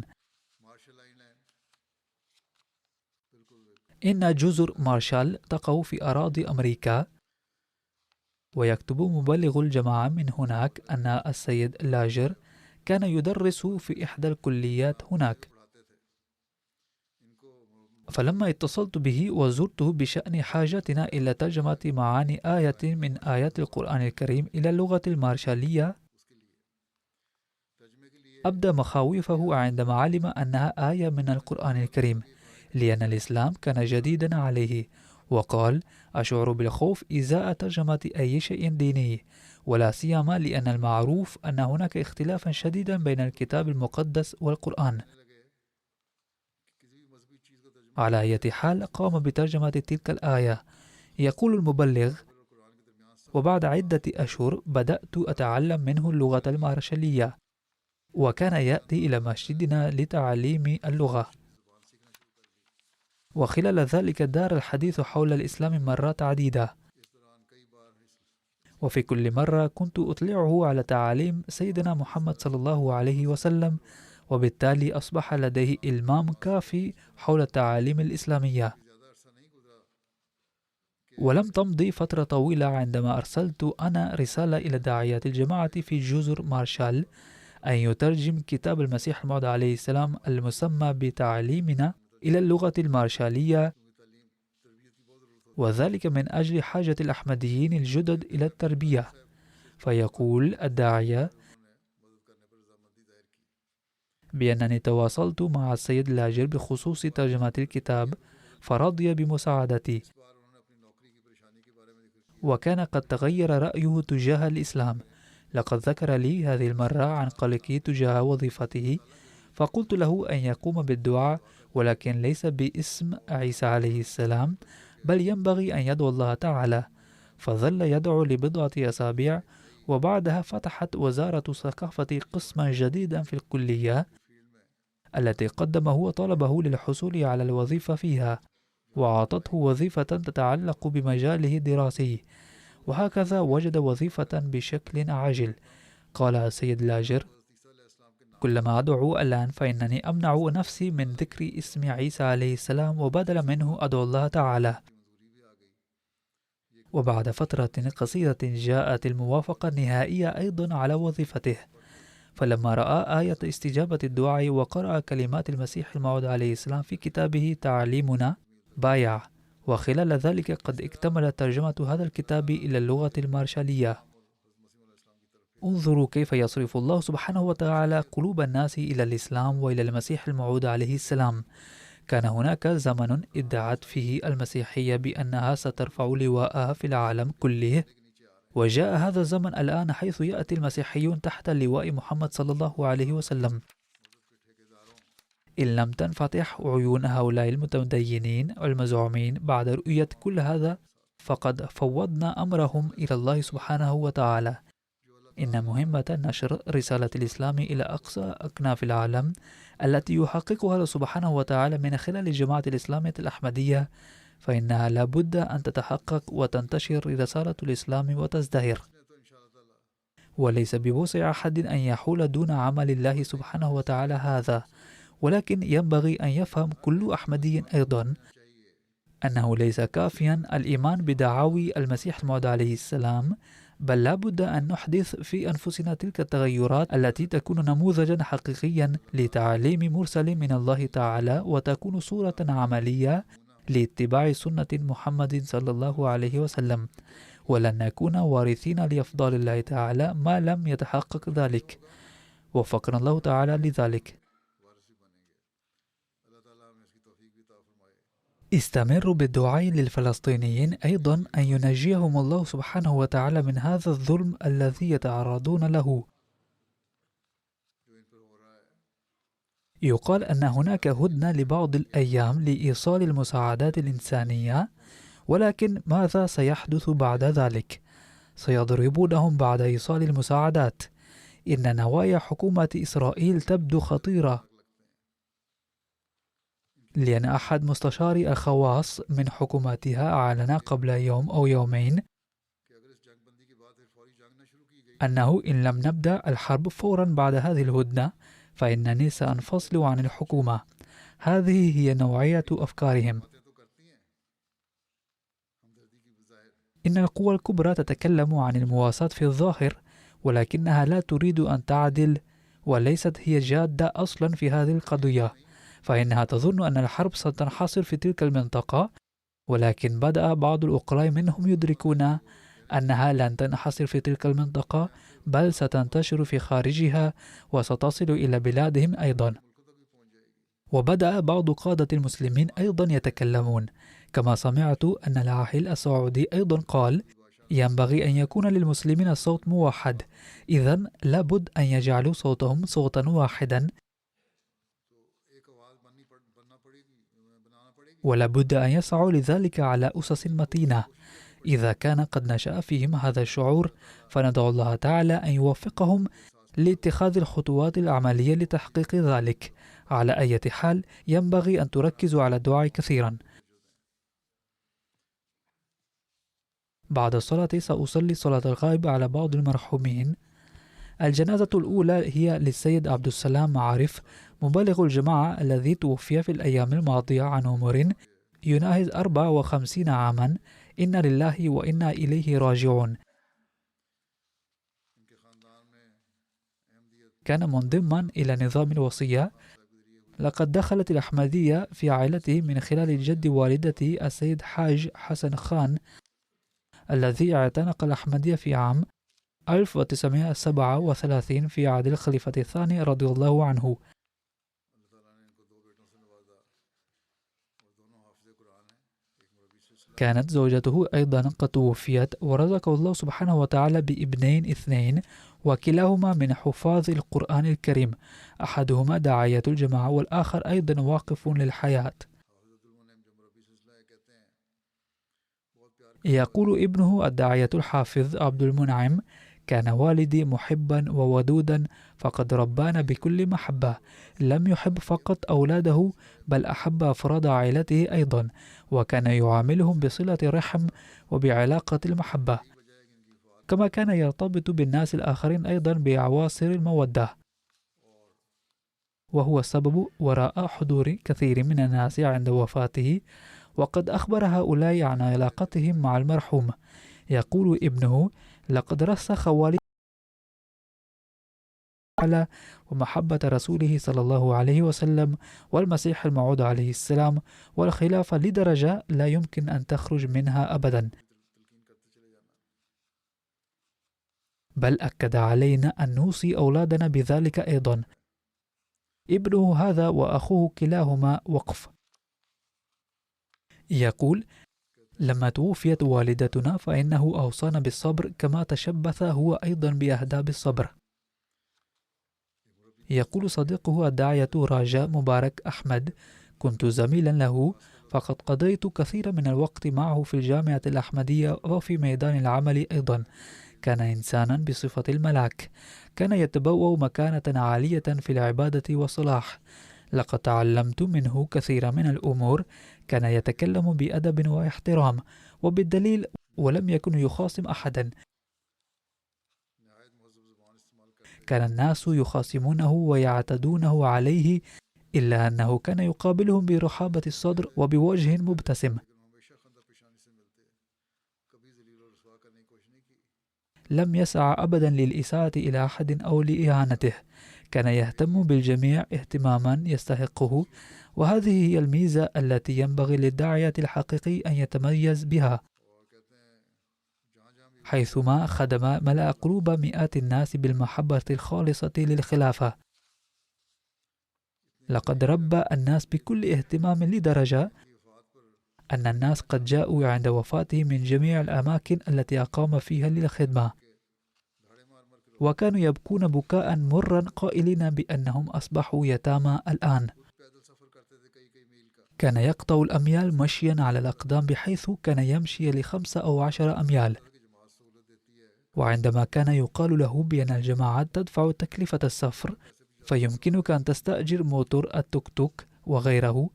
إن جزر مارشال تقع في أراضي أمريكا، ويكتب مبلغ الجماعة من هناك أن السيد لاجر كان يدرس في إحدى الكليات هناك، فلما اتصلت به وزرته بشأن حاجتنا إلى ترجمة معاني آية من آيات القرآن الكريم إلى اللغة المارشالية، أبدى مخاوفه عندما علم أنها آية من القرآن الكريم، لأن الإسلام كان جديدا عليه، وقال: أشعر بالخوف إزاء ترجمة أي شيء ديني، ولا سيما لأن المعروف أن هناك اختلافا شديدا بين الكتاب المقدس والقرآن. على أي حال قام بترجمة تلك الآية. يقول المبلغ: وبعد عدة أشهر بدأت أتعلم منه اللغة المارشالية، وكان يأتي إلى مسجدنا لتعليم اللغة، وخلال ذلك دار الحديث حول الإسلام مرات عديدة، وفي كل مرة كنت أطلعه على تعاليم سيدنا محمد صلى الله عليه وسلم، وبالتالي أصبح لديه إلمام كافي حول التعاليم الإسلامية. ولم تمضي فترة طويلة عندما أرسلت أنا رسالة إلى داعيات الجماعة في جزر مارشال أن يترجم كتاب المسيح الموعود عليه السلام المسمى بتعليمنا إلى اللغة المارشالية، وذلك من أجل حاجة الأحمديين الجدد إلى التربية. فيقول الداعية بأنني تواصلت مع السيد لاجر بخصوص ترجمة الكتاب، فرضي بمساعدتي، وكان قد تغير رأيه تجاه الإسلام. لقد ذكر لي هذه المرة عن قلقه تجاه وظيفته، فقلت له أن يقوم بالدعاء، ولكن ليس باسم عيسى عليه السلام، بل ينبغي أن يدعو الله تعالى. فظل يدعو لبضعة أسابيع، وبعدها فتحت وزارة الثقافة قسما جديدا في الكلية التي قدمه وطلبه للحصول على الوظيفة فيها، وأعطته وظيفة تتعلق بمجاله الدراسي، وهكذا وجد وظيفة بشكل عاجل. قال السيد لاجر: كلما أدعو الآن فإنني أمنع نفسي من ذكر اسم عيسى عليه السلام، وبدلا منه أدعو الله تعالى. وبعد فترة قصيرة جاءت الموافقة النهائية أيضا على وظيفته. فلما رأى آية استجابة الدعاء وقرأ كلمات المسيح الموعود عليه السلام في كتابه تعليمنا، بايع. وخلال ذلك قد اكتملت ترجمة هذا الكتاب إلى اللغة المارشالية. انظروا كيف يصرف الله سبحانه وتعالى قلوب الناس إلى الإسلام وإلى المسيح الموعود عليه السلام. كان هناك زمن ادعت فيه المسيحية بأنها سترفع لواءها في العالم كله، وجاء هذا الزمن الآن حيث يأتي المسيحيون تحت لواء محمد صلى الله عليه وسلم. إن لم تنفتح عيون هؤلاء المتدينين والمزعومين بعد رؤية كل هذا، فقد فوضنا أمرهم إلى الله سبحانه وتعالى. إن مهمة نشر رسالة الإسلام إلى أقصى أكناف العالم التي يحققها الله سبحانه وتعالى من خلال الجماعة الإسلامية الأحمدية، فإنها لابد أن تتحقق وتنتشر رسالة الإسلام وتزدهر، وليس بوسع أحد أن يحول دون عمل الله سبحانه وتعالى هذا. ولكن ينبغي أن يفهم كل أحمدي أيضا أنه ليس كافيا الإيمان بدعاوي المسيح الموعود عليه السلام، بل لابد أن نحدث في أنفسنا تلك التغيرات التي تكون نموذجا حقيقيا لتعليم مرسل من الله تعالى، وتكون صورة عملية لاتباع سنة محمد صلى الله عليه وسلم. ولن نكون وارثين لأفضال الله تعالى ما لم يتحقق ذلك. وفقنا الله تعالى لذلك. استمروا بالدعاء للفلسطينيين أيضا أن ينجيهم الله سبحانه وتعالى من هذا الظلم الذي يتعرضون له. يقال أن هناك هدنة لبعض الأيام لإيصال المساعدات الإنسانية، ولكن ماذا سيحدث بعد ذلك؟ سيضربونهم بعد إيصال المساعدات. إن نوايا حكومة إسرائيل تبدو خطيرة، لأن أحد مستشاري الخواص من حكومتها أعلن قبل يوم أو يومين أنه إن لم نبدأ الحرب فورا بعد هذه الهدنة فإنني سأنفصل عن الحكومة. هذه هي نوعية أفكارهم. إن القوى الكبرى تتكلم عن المواساة في الظاهر، ولكنها لا تريد أن تعدل، وليست هي جادة أصلا في هذه القضية. فإنها تظن أن الحرب ستنحصر في تلك المنطقة، ولكن بدأ بعض العقلاء منهم يدركون أنها لن تنحصر في تلك المنطقة، بل ستنتشر في خارجها وستصل إلى بلادهم أيضا. وبدأ بعض قادة المسلمين أيضا يتكلمون، كما سمعت أن العاهل السعودي أيضا قال: ينبغي أن يكون للمسلمين صوت موحد، إذن لابد أن يجعلوا صوتهم صوتا واحدا، ولابد أن يسعوا لذلك على أسس متينة. إذا كان قد نشأ فيهم هذا الشعور، فندعو الله تعالى أن يوفقهم لاتخاذ الخطوات العملية لتحقيق ذلك. على أي حال ينبغي أن تركزوا على الدعاء كثيرا. بعد الصلاة سأصلي صلاة الغائب على بعض المرحومين. الجنازة الأولى هي للسيد عبد السلام عارف، مبلغ الجماعة الذي توفي في الأيام الماضية عن عمر يناهز 54 عاما. إنا لله وإنا إليه راجعون. كان منضما إلى نظام الوصية. لقد دخلت الأحمدية في عائلته من خلال جد والدته السيد حاج حسن خان، الذي اعتنق الأحمدية في عام 1937 في عهد الخليفة الثاني رضي الله عنه. كانت زوجته أيضا قد توفيت، ورزقه الله سبحانه وتعالى بابنين اثنين، وكلاهما من حفاظ القرآن الكريم، أحدهما داعية الجماعة والآخر أيضا واقف للحياة. يقول ابنه الداعية الحافظ عبد المنعم: كان والدي محبا وودودا، فقد ربانا بكل محبة، لم يحب فقط أولاده بل أحب أفراد عائلته أيضا، وكان يعاملهم بصلة رحم وبعلاقة المحبة، كما كان يرتبط بالناس الآخرين أيضا بعواصر المودة، وهو السبب وراء حضور كثير من الناس عند وفاته، وقد أخبر هؤلاء عن علاقتهم مع المرحوم. يقول ابنه: لقد رسخ والدي على ومحبة رسوله صلى الله عليه وسلم والمسيح الموعود عليه السلام والخلافة لدرجة لا يمكن أن تخرج منها أبدا، بل أكد علينا أن نوصي أولادنا بذلك أيضا. ابنه هذا وأخوه كلاهما وقف. يقول: لما توفيت والدتنا فإنه أوصانا بالصبر كما تشبث هو أيضا بأهداب الصبر. يقول صديقه الداعية راجا مبارك أحمد: كنت زميلا له، فقد قضيت كثيرا من الوقت معه في الجامعة الأحمدية وفي ميدان العمل أيضا. كان إنسانا بصفة الملاك، كان يتبوأ مكانة عالية في العبادة والصلاح. لقد تعلمت منه كثيرا من الأمور، كان يتكلم بأدب واحترام وبالدليل، ولم يكن يخاصم أحدا. كان الناس يخاصمونه ويعتدونه عليه، إلا أنه كان يقابلهم برحابة الصدر وبوجه مبتسم. لم يسعى أبدا للإساءة إلى أحد أو لإهانته، كان يهتم بالجميع اهتماما يستحقه، وهذه هي الميزة التي ينبغي للداعية الحقيقي أن يتميز بها، حيثما خدم ملأ قلوب مئات الناس بالمحبة الخالصة للخلافة. لقد ربى الناس بكل اهتمام لدرجة أن الناس قد جاءوا عند وفاته من جميع الأماكن التي أقام فيها للخدمة، وكانوا يبكون بكاء مرا قائلين بأنهم أصبحوا يتامى الآن. كان يقطع الأميال مشيا على الأقدام، بحيث كان يمشي ل5 أو 10 أميال. وعندما كان يقال له بأن الجماعات تدفع تكلفة السفر فيمكنك أن تستأجر موتور التوك توك وغيره،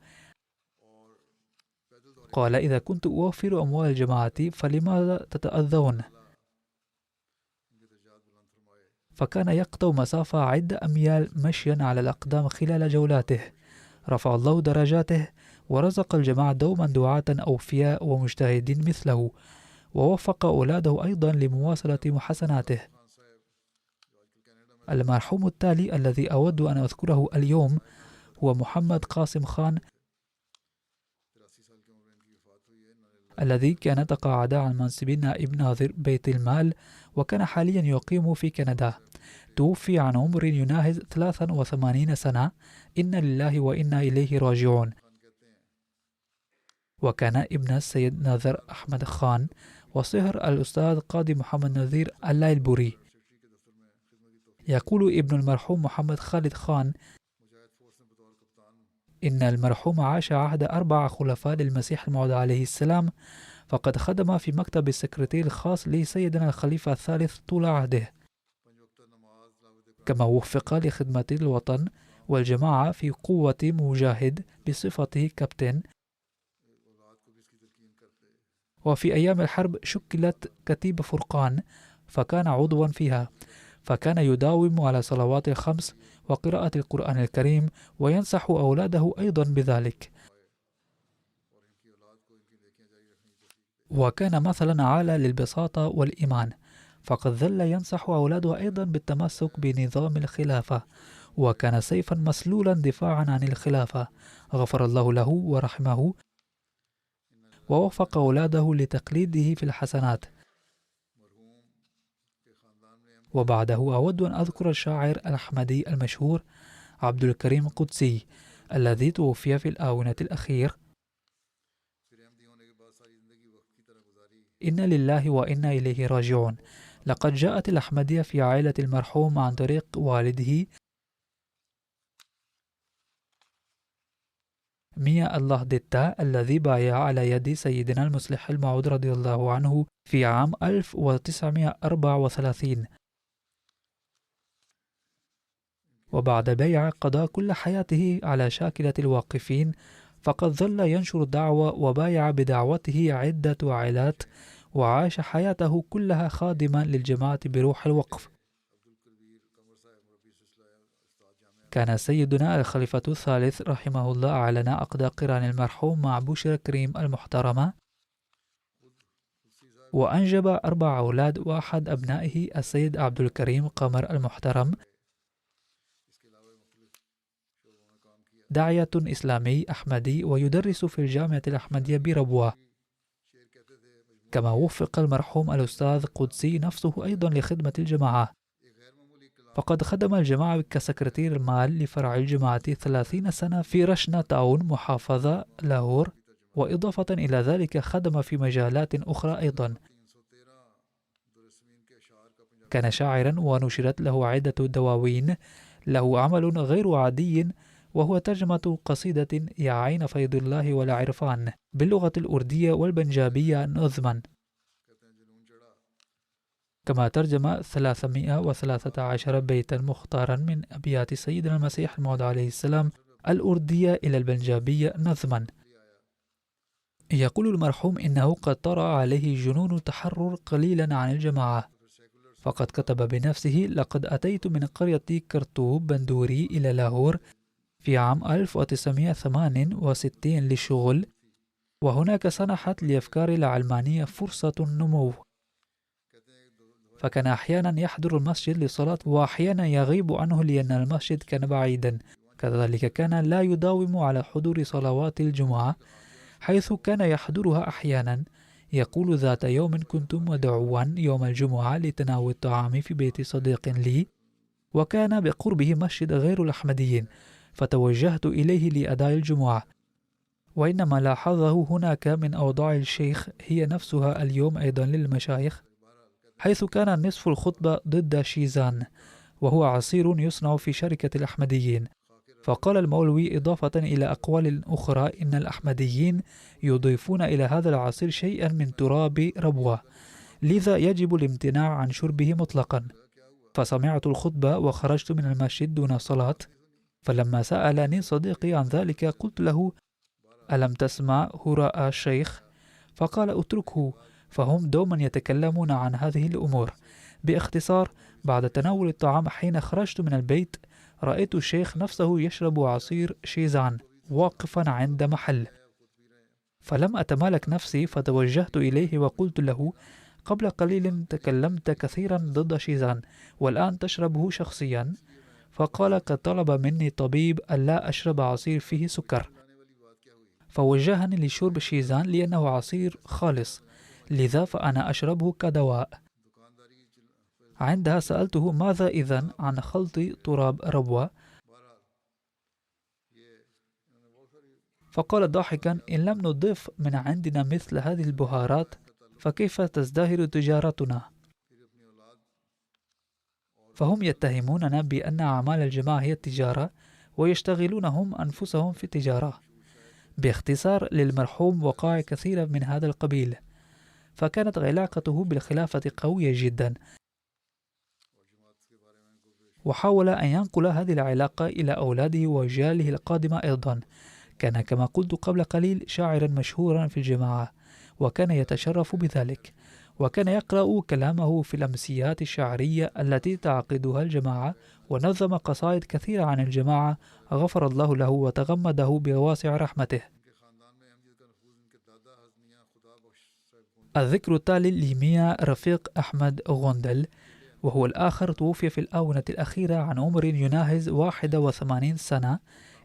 قال: إذا كنت أوفر أموال الجماعة فلماذا تتأذون؟ فكان يقطع مسافة عدة أميال مشيا على الأقدام خلال جولاته. رفع الله درجاته ورزق الجماعة دوما دعاة أوفياء ومجتهدين مثله، ووفق أولاده أيضا لمواصلة محسناته. المرحوم التالي الذي أود أن أذكره اليوم هو محمد قاسم خان، الذي كان تقاعد عن منصب نائب ناظر بيت المال، وكان حاليا يقيم في كندا. توفي عن عمر يناهز 83 سنة، إنا لله وإنا إليه راجعون. وكان ابن السيد ناظر أحمد خان وصهر الأستاذ قاضي محمد نذير اللايلبوري. يقول ابن المرحوم محمد خالد خان: إن المرحوم عاش عهد 4 خلفاء للمسيح الموعود عليه السلام، فقد خدم في مكتب السكرتير الخاص لسيدنا الخليفة الثالث طول عهده، كما وفق لخدمة الوطن والجماعة في قوة مجاهد بصفته كابتن. وفي أيام الحرب شكلت كتيبة فرقان، فكان عضوا فيها، فكان يداوم على صلوات ال5 وقراءة القرآن الكريم، وينصح أولاده أيضا بذلك. وكان مثلا عالى للبساطة والإيمان، فقد ظل ينصح أولاده أيضا بالتمسك بنظام الخلافة، وكان سيفا مسلولا دفاعا عن الخلافة. غفر الله له ورحمه، ووفق أولاده لتقليده في الحسنات. وبعده أود أن أذكر الشاعر الأحمدي المشهور عبد الكريم قدسي، الذي توفي في الآونة الأخير. إنا لله وإنا إليه راجعون. لقد جاءت الأحمدية في عائلة المرحوم عن طريق والده ميا الله ديتا، الذي بايع على يد سيدنا المصلح الموعود رضي الله عنه في عام 1934. وبعد بيع قضى كل حياته على شاكلة الواقفين، فقد ظل ينشر الدعوة وبايع بدعوته عدة عائلات، وعاش حياته كلها خادما للجماعة بروح الوقف. كان سيدنا الخليفة الثالث رحمه الله أعلن عقد قران المرحوم مع بشرى كريم المحترمة، وأنجب 4 أولاد، وأحد أبنائه السيد عبد الكريم قمر المحترم داعية إسلامي أحمدي ويدرس في الجامعة الأحمدية بربوة. كما وفق المرحوم الأستاذ قدسي نفسه أيضا لخدمة الجماعة، فقد خدم الجماعة كسكرتير المال لفرع الجماعة 30 سنة في رشنا تاون محافظة لاهور، وإضافة إلى ذلك خدم في مجالات أخرى أيضا. كان شاعرا ونشرت له عدة دواوين. له عمل غير عادي، وهو ترجمة قصيدة يا عين فيض الله ولا عرفان باللغة الأردية والبنجابية نظما، كما ترجم 313 بيتا مختارا من أبيات سيدنا المسيح الموعود عليه السلام الأردية إلى البنجابية نظما. يقول المرحوم إنه قد طرأ عليه جنون تحرر قليلا عن الجماعة، فقد كتب بنفسه: لقد أتيت من قرية كرتوب بندوري إلى لاهور في عام 1968 للشغل، وهناك سنحت لأفكار العلمانية فرصة النمو، فكان أحيانا يحضر المسجد للصلاة وأحيانا يغيب عنه لأن المسجد كان بعيدا. كذلك كان لا يداوم على حضور صلوات الجمعة، حيث كان يحضرها أحيانا. يقول: ذات يوم كنت مدعوا يوم الجمعة لتناول الطعام في بيت صديق لي، وكان بقربه مسجد غير الأحمديين، فتوجهت إليه لأداء الجمعة، وإنما لاحظه هناك من أوضاع الشيخ هي نفسها اليوم أيضا للمشايخ، حيث كان نصف الخطبة ضد شيزان، وهو عصير يصنع في شركة الأحمديين. فقال المولوي إضافة إلى أقوال أخرى إن الأحمديين يضيفون إلى هذا العصير شيئا من تراب ربوة، لذا يجب الامتناع عن شربه مطلقا. فسمعت الخطبة وخرجت من المسجد دون صلاة، فلما سألني صديقي عن ذلك قلت له: ألم تسمع هراء الشيخ؟ فقال: اتركه، فهم دوما يتكلمون عن هذه الأمور. باختصار، بعد تناول الطعام حين خرجت من البيت رأيت الشيخ نفسه يشرب عصير شيزان واقفا عند محل، فلم أتمالك نفسي فتوجهت إليه وقلت له: قبل قليل تكلمت كثيرا ضد شيزان والآن تشربه شخصيا. فقال: قد طلب مني طبيب ألا أشرب عصير فيه سكر، فوجهني لشرب شيزان لأنه عصير خالص، لذا فأنا أشربه كدواء. عندها سألته: ماذا إذن عن خلط تراب ربوة؟ فقال ضاحكا: إن لم نضيف من عندنا مثل هذه البهارات فكيف تزدهر تجارتنا؟ فهم يتهموننا بأن أعمال الجماعة هي التجارة، ويشتغلون هم أنفسهم في التجارة. باختصار، للمرحوم وقائع كثيرة من هذا القبيل، فكانت علاقته بالخلافة قوية جدا، وحاول أن ينقل هذه العلاقة إلى أولاده وأجياله القادمة أيضا. كان كما قلت قبل قليل شاعرا مشهورا في الجماعة، وكان يتشرف بذلك، وكان يقرأ كلامه في الأمسيات الشعرية التي تعقدها الجماعة، ونظم قصائد كثيرة عن الجماعة، غفر الله له وتغمده بواسع رحمته. الذكر التالي لميا رفيق أحمد غوندل، وهو الآخر توفي في الآونة الأخيرة عن عمر يناهز 81 سنة.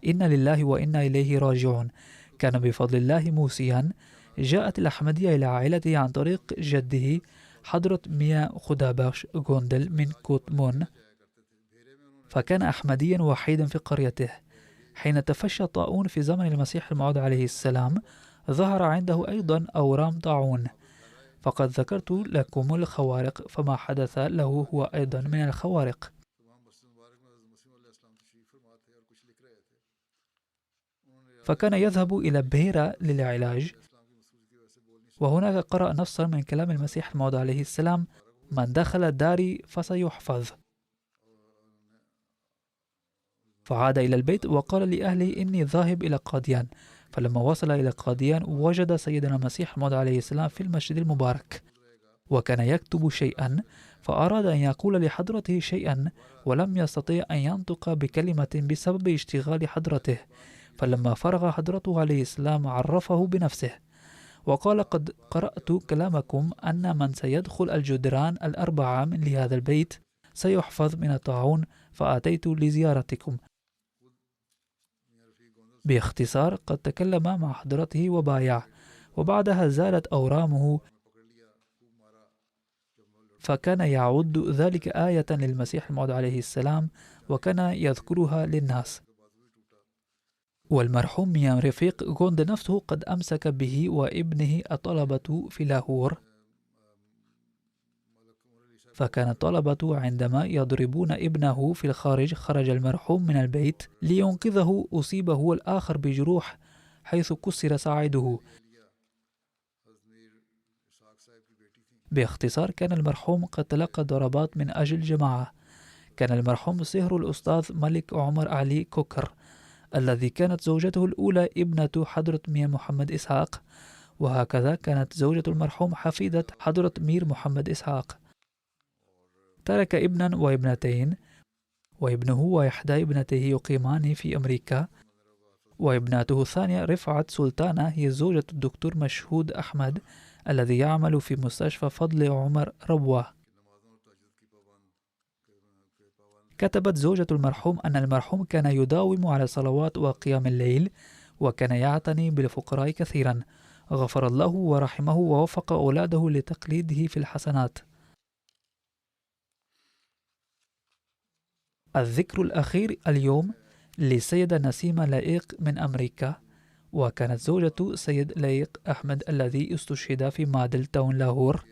إنا لله وإنا إليه راجعون. كان بفضل الله موسيا. جاءت الأحمدية إلى عائلته عن طريق جده حضرة ميا خداباش غوندل من كوتمون، فكان أحمديا وحيدا في قريته. حين تفشى الطاعون في زمن المسيح الموعود عليه السلام، ظهر عنده أيضا أورام طاعون. فقد ذكرت لكم الخوارق، فما حدث له هو أيضا من الخوارق. فكان يذهب إلى بهيرة للعلاج، وهناك قرأ نصا من كلام المسيح الموعود عليه السلام: من دخل داري فسيحفظ. فعاد إلى البيت وقال لأهله: إني ذاهب إلى قاديان. فلما وصل إلى قاديان وجد سيدنا المسيح الموعود عليه السلام في المسجد المبارك، وكان يكتب شيئا، فأراد أن يقول لحضرته شيئا ولم يستطيع أن ينطق بكلمة بسبب اشتغال حضرته. فلما فرغ حضرته عليه السلام عرفه بنفسه وقال: قد قرأت كلامكم أن من سيدخل الجدران الأربعة من لهذا البيت سيحفظ من الطاعون، فأتيت لزيارتكم. باختصار قد تكلم مع حضرته وبايع، وبعدها زالت أورامه، فكان يعد ذلك آية للمسيح الموعود عليه السلام، وكان يذكرها للناس. والمرحوم ميان رفيق غوند نفسه قد أمسك به وابنه الطلبة في لاهور، فكان الطلبة عندما يضربون ابنه في الخارج خرج المرحوم من البيت لينقذه، أصيب هو الآخر بجروح حيث كسر ساعده. باختصار كان المرحوم قد تلقى ضربات من أجل جماعة. كان المرحوم صهر الأستاذ ملك عمر علي كوكر، الذي كانت زوجته الأولى ابنة حضرة مير محمد إسحاق، وهكذا كانت زوجة المرحوم حفيدة حضرة مير محمد إسحاق. ترك ابنا وابنتين، وابنه وإحدى ابنته يقيمان في أمريكا، وابنته الثانية رفعت سلطانة هي زوجة الدكتور مشهود أحمد الذي يعمل في مستشفى فضل عمر ربوة. كتبت زوجة المرحوم أن المرحوم كان يداوم على الصلوات وقيام الليل، وكان يعتني بالفقراء كثيرا. غفر الله ورحمه ووفق أولاده لتقليده في الحسنات. الذكر الأخير اليوم لسيدة نسيمة لائق من أمريكا، وكانت زوجة سيد لائق أحمد الذي استشهد في مادل تاون لاهور،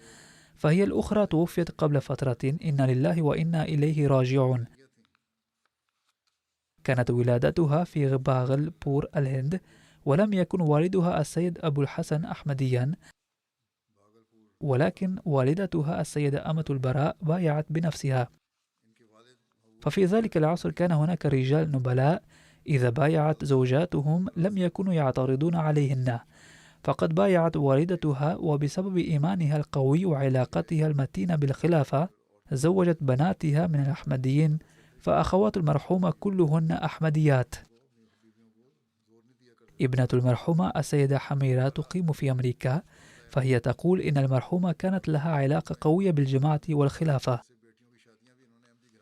فهي الأخرى توفيت قبل فترة، إنا لله وإنا إليه راجعون. كانت ولادتها في باغل بور الهند، ولم يكن والدها السيد أبو الحسن أحمديا، ولكن والدتها السيدة أمة البراء بايعت بنفسها. ففي ذلك العصر كان هناك رجال نبلاء إذا بايعت زوجاتهم لم يكونوا يعترضون عليهن، فقد بايعت والدتها، وبسبب إيمانها القوي وعلاقتها المتينة بالخلافة زوجت بناتها من الأحمديين، فأخوات المرحومة كلهن أحمديات. ابنة المرحومة السيدة حميرة تقيم في أمريكا، فهي تقول إن المرحومة كانت لها علاقة قوية بالجماعة والخلافة،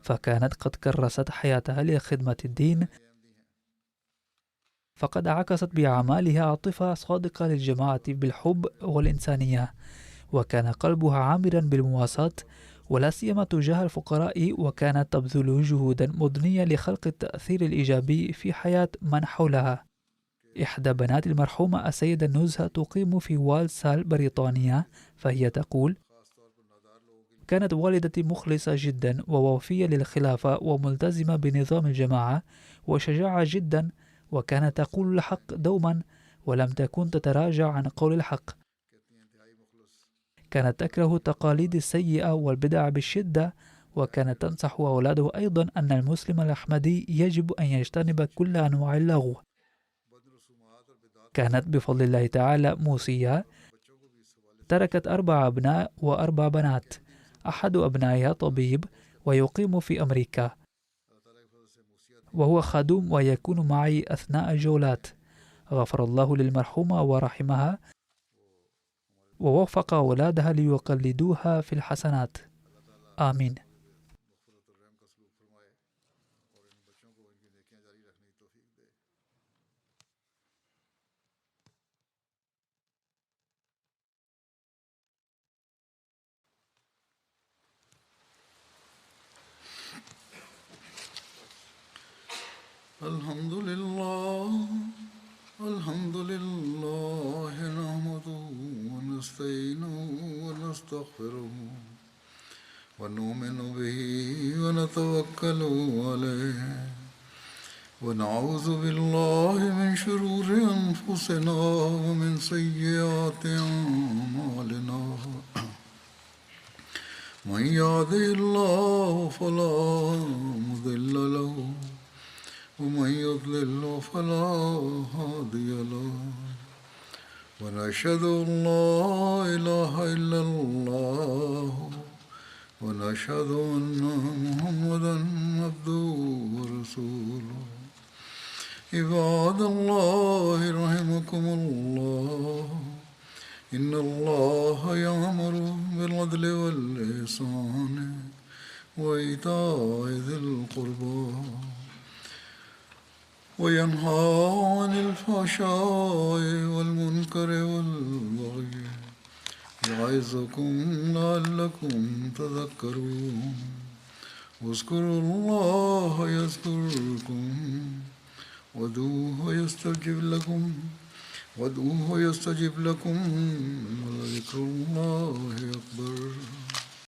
فكانت قد كرست حياتها لخدمة الدين، فقد عكست بأعمالها عاطفة صادقة للجماعة بالحب والإنسانية، وكان قلبها عامرا بالمواساة ولا سيما تجاه الفقراء، وكانت تبذل جهودا مضنية لخلق التأثير الإيجابي في حياة من حولها. إحدى بنات المرحومة السيدة نزهة تقيم في والسال بريطانيا، فهي تقول: كانت والدتي مخلصة جدا ووفية للخلافة وملتزمة بنظام الجماعة وشجاعة جدا، وكانت تقول الحق دوما ولم تكن تتراجع عن قول الحق. كانت تكره التقاليد السيئة والبدع بالشدة، وكانت تنصح أولاده أيضا أن المسلم الأحمدي يجب أن يجتنب كل أنواع اللغو. كانت بفضل الله تعالى موصية، تركت 4 أبناء و4 بنات. أحد أبنائها طبيب ويقيم في أمريكا، وهو خادم ويكون معي أثناء الجولات. غفر الله للمرحومة ورحمها ووفق أولادها ليقلدوها في الحسنات، آمين. الحمد لله ونستعينه ونستغفره ونؤمن به ونتوكل عليه ونعوذ بالله من شرور أنفسنا ومن سيئات أعمالنا من يهده الله فلا مضل له ومن يضلل فلا هادي له ونشهد أن لا إله إلا الله ونشهد أن محمدا عبده ورسوله عباد الله رحمكم الله إن الله يأمر بالعدل والإحسان وإيتاء ذي القربى وينهى عن الفحشاء والمنكر والبغي يعظكم لعلكم تذكرون واذكروا الله يذكركم وادعوه يستجب لكم ولذكر الله أكبر